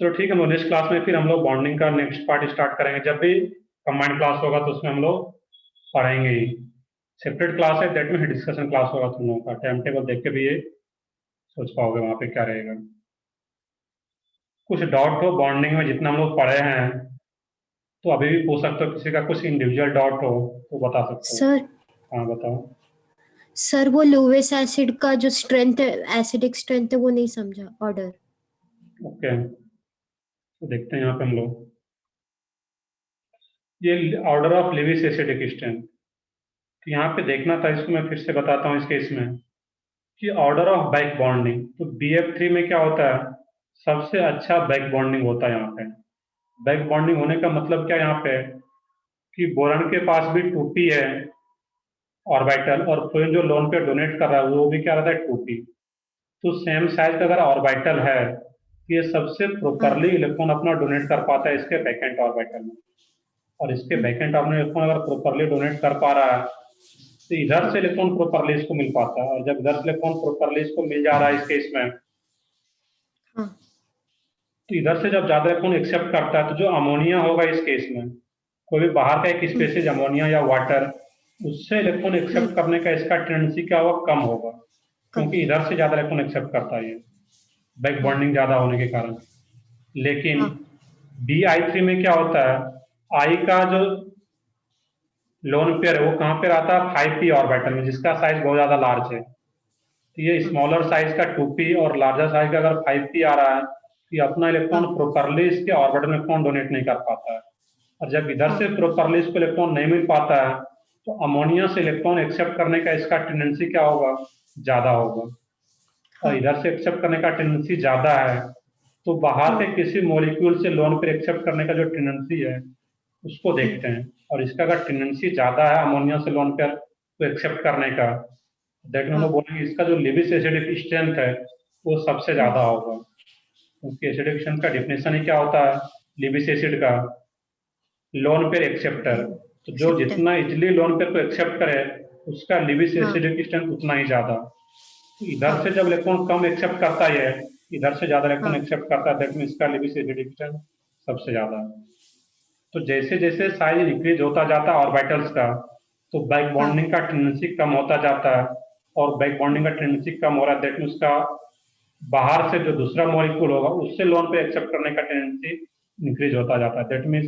चलो ठीक है, हम लोग नेक्स्ट क्लास में फिर हम लोग बॉन्डिंग का नेक्स्ट पार्ट स्टार्ट करेंगे। जब भी कंबाइंड क्लास होगा तो उसमें हम लोग पढ़ेंगे ही। सेपरेट क्लास है दैट में डिस्कशन क्लास होगा, तुम लोगों का टाइम टेबल देख के भी ये सोच पाओगे वहां पे क्या रहेगा। कुछ डाउट हो बॉन्डिंग में जितना हम लोग पढ़े हैं तो अभी भी पूछ सकते हो, किसी का कुछ इंडिविजुअल डाउट हो तो बता सकते हो। सर हाँ बताओ। सर वो लुईस एसिड का जो स्ट्रेंथ है, एसिडिक स्ट्रेंथ है, वो नहीं समझा ऑर्डर। ओके, तो देखते हैं यहाँ पे हम लोग ये order of Lewis acidic strength. तो यहाँ पे देखना था, इसको मैं फिर से बताता हूँ इस केस में कि ऑर्डर ऑफ बैक बॉन्डिंग। तो BF3 में क्या होता है, सबसे अच्छा बैक बॉन्डिंग होता है यहाँ पे। बैक बॉन्डिंग होने का मतलब क्या यहाँ पे कि बोरॉन के पास भी 2p है ऑर्बिटल, और फ्लोरीन जो लोन पे डोनेट कर रहा है वो भी क्या रहता है 2p। तो सेम साइज का अगर ऑर्बिटल है तो ये सबसे प्रॉपरली इलेक्ट्रॉन अपना डोनेट कर पाता है इसके बैकेंट ऑर्बिटल में। और इसके बैकेंट ऑर्बिटल इलेक्ट्रॉन अगर प्रॉपरली डोनेट कर पा रहा है तो इधर से इलेक्ट्रॉन प्रॉपरली इसको मिल पाता है। और जब इधर से इलेक्ट्रॉन प्रॉपरली इसको मिल जा रहा है इस केस में, हाँ तो इधर से जब ज्यादा इलेक्ट्रॉन एक्सेप्ट करता है तो जो अमोनिया होगा इस केस में, कोई भी बाहर का एक स्पेसीज अमोनिया या वाटर, उससे इलेक्ट्रॉन एक्सेप्ट करने का इसका टेंडेंसी क्या होगा, कम होगा, क्योंकि इधर से ज्यादा इलेक्ट्रॉन एक्सेप्ट करता है ये बैक बॉन्डिंग ज्यादा होने के कारण। लेकिन BI3 में क्या होता है, आई का जो लोन पेयर है वो कहाँ पे रहता है 5p ऑर्बिटल में, जिसका साइज बहुत ज्यादा लार्ज है। तो ये स्मॉलर साइज का 2p और लार्जर साइज का अगर 5p आ रहा है तो ये अपना इलेक्ट्रॉन प्रॉपरली इसके ऑर्बिटल में इलेक्ट्रॉन डोनेट नहीं कर पाता है। और जब इधर से प्रॉपरली इसको इलेक्ट्रॉन नहीं मिल पाता है तो अमोनिया से इलेक्ट्रॉन एक्सेप्ट करने का इसका टेंडेंसी क्या होगा, ज्यादा होगा। और इधर से एक्सेप्ट करने का टेंडेंसी ज्यादा है तो बाहर से किसी मॉलिक्यूल से लोन पर एक्सेप्ट करने का जो टेंडेंसी है उसको देखते हैं। और इसका अगर टेंडेंसी ज्यादा है अमोनिया से लोन पेयर को एक्सेप्ट करने का, दैट हम लोग बोलेंगे इसका जो लेविस एसिडिक स्ट्रेंथ है वो सबसे ज्यादा होगा। क्योंकि एसिडिक स्ट्रेंथ का डिफिनेशन ही क्या होता है लेविस एसिड का, लोन पेयर एक्सेप्टर। तो जो जितना इजिली लोन पेयर को एक्सेप्ट करे उसका लेविस एसिडिक स्ट्रेंथ उतना ही ज्यादा। तो इधर से जब इलेक्ट्रॉन कम एक्सेप्ट करता है, इधर से ज्यादा इलेक्ट्रॉन एक्सेप्ट करता है, दैट मीन इसका लेविस एसिडिक स्ट्रेंथ सबसे ज्यादा है। तो जैसे जैसे साइज इंक्रीज होता जाता है ऑर्बिटल्स का, तो बैक बॉन्डिंग का टेंडेंसी कम होता जाता है। और बैक बॉन्डिंग का टेंडेंसी कम हो रहा है, दैट मीन उसका बाहर से जो दूसरा मॉलिक्यूल होगा उससे लोन पे एक्सेप्ट करने का टेंडेंसी इंक्रीज होता जाता है। That means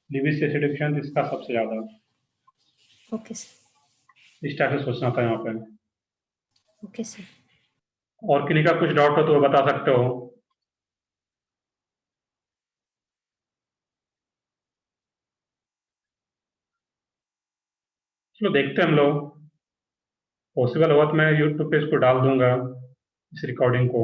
Lewis acidic strength इसका सबसे ज्यादा है। Okay sir. इस टाइप से सोचना था यहाँ पे। Okay sir. और किसी का कुछ डाउट हो तो वो बता सकते हो। चलो देखते हैं हम लोग, पॉसिबल हुआ तो मैं यूट्यूब पे इसको डाल दूंगा इस रिकॉर्डिंग को।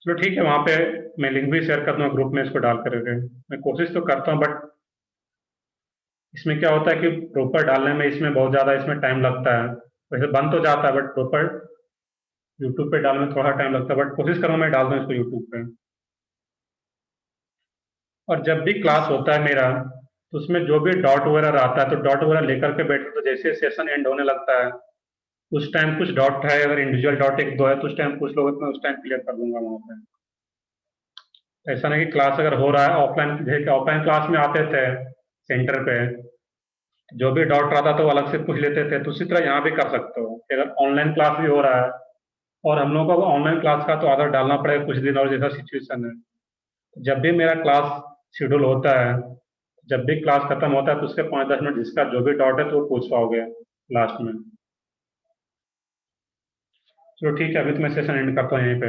चलो ठीक है, वहाँ पे मैं लिंक भी शेयर कर दूंगा ग्रुप में इसको डाल करके। मैं कोशिश तो करता हूँ, बट इसमें क्या होता है कि प्रॉपर डालने में इसमें बहुत ज़्यादा इसमें टाइम लगता है। वैसे बन तो जाता है, बट प्रॉपर यूट्यूब पे डालने में थोड़ा टाइम लगता है, बट कोशिश करूँगा मैं डाल दूँ इसको यूट्यूब पे। और जब भी क्लास होता है मेरा, तो उसमें जो भी डॉट वगैरह रहता है तो डॉट वगैरह लेकर के बैठे, तो जैसे सेशन एंड होने लगता है उस टाइम कुछ डॉट है, अगर इंडिविजुअल डॉट एक दो है तो उस टाइम पूछ लोगे तो मैं उस टाइम क्लियर कर दूंगा वहाँ पे। ऐसा नहीं कि क्लास अगर हो रहा है ऑफलाइन, जैसे ऑफलाइन क्लास में आते थे सेंटर पे, जो भी डाउट रहा था तो अलग से पूछ लेते थे, तो उसी तरह यहाँ भी कर सकते हो कि अगर ऑनलाइन क्लास भी हो रहा है और हम लोगों को ऑनलाइन क्लास का तो आदर डालना पड़ेगा कुछ दिन और, जैसा सिचुएशन है। जब भी मेरा क्लास शेड्यूल होता है, जब भी क्लास खत्म होता है तो उसके 5-10 मिनट जिसका जो भी डाउट है तो वो पूछ पाओगे लास्ट में। चलो ठीक है, अभी तो मैं सेशन एंड करता हूँ यहीं पे।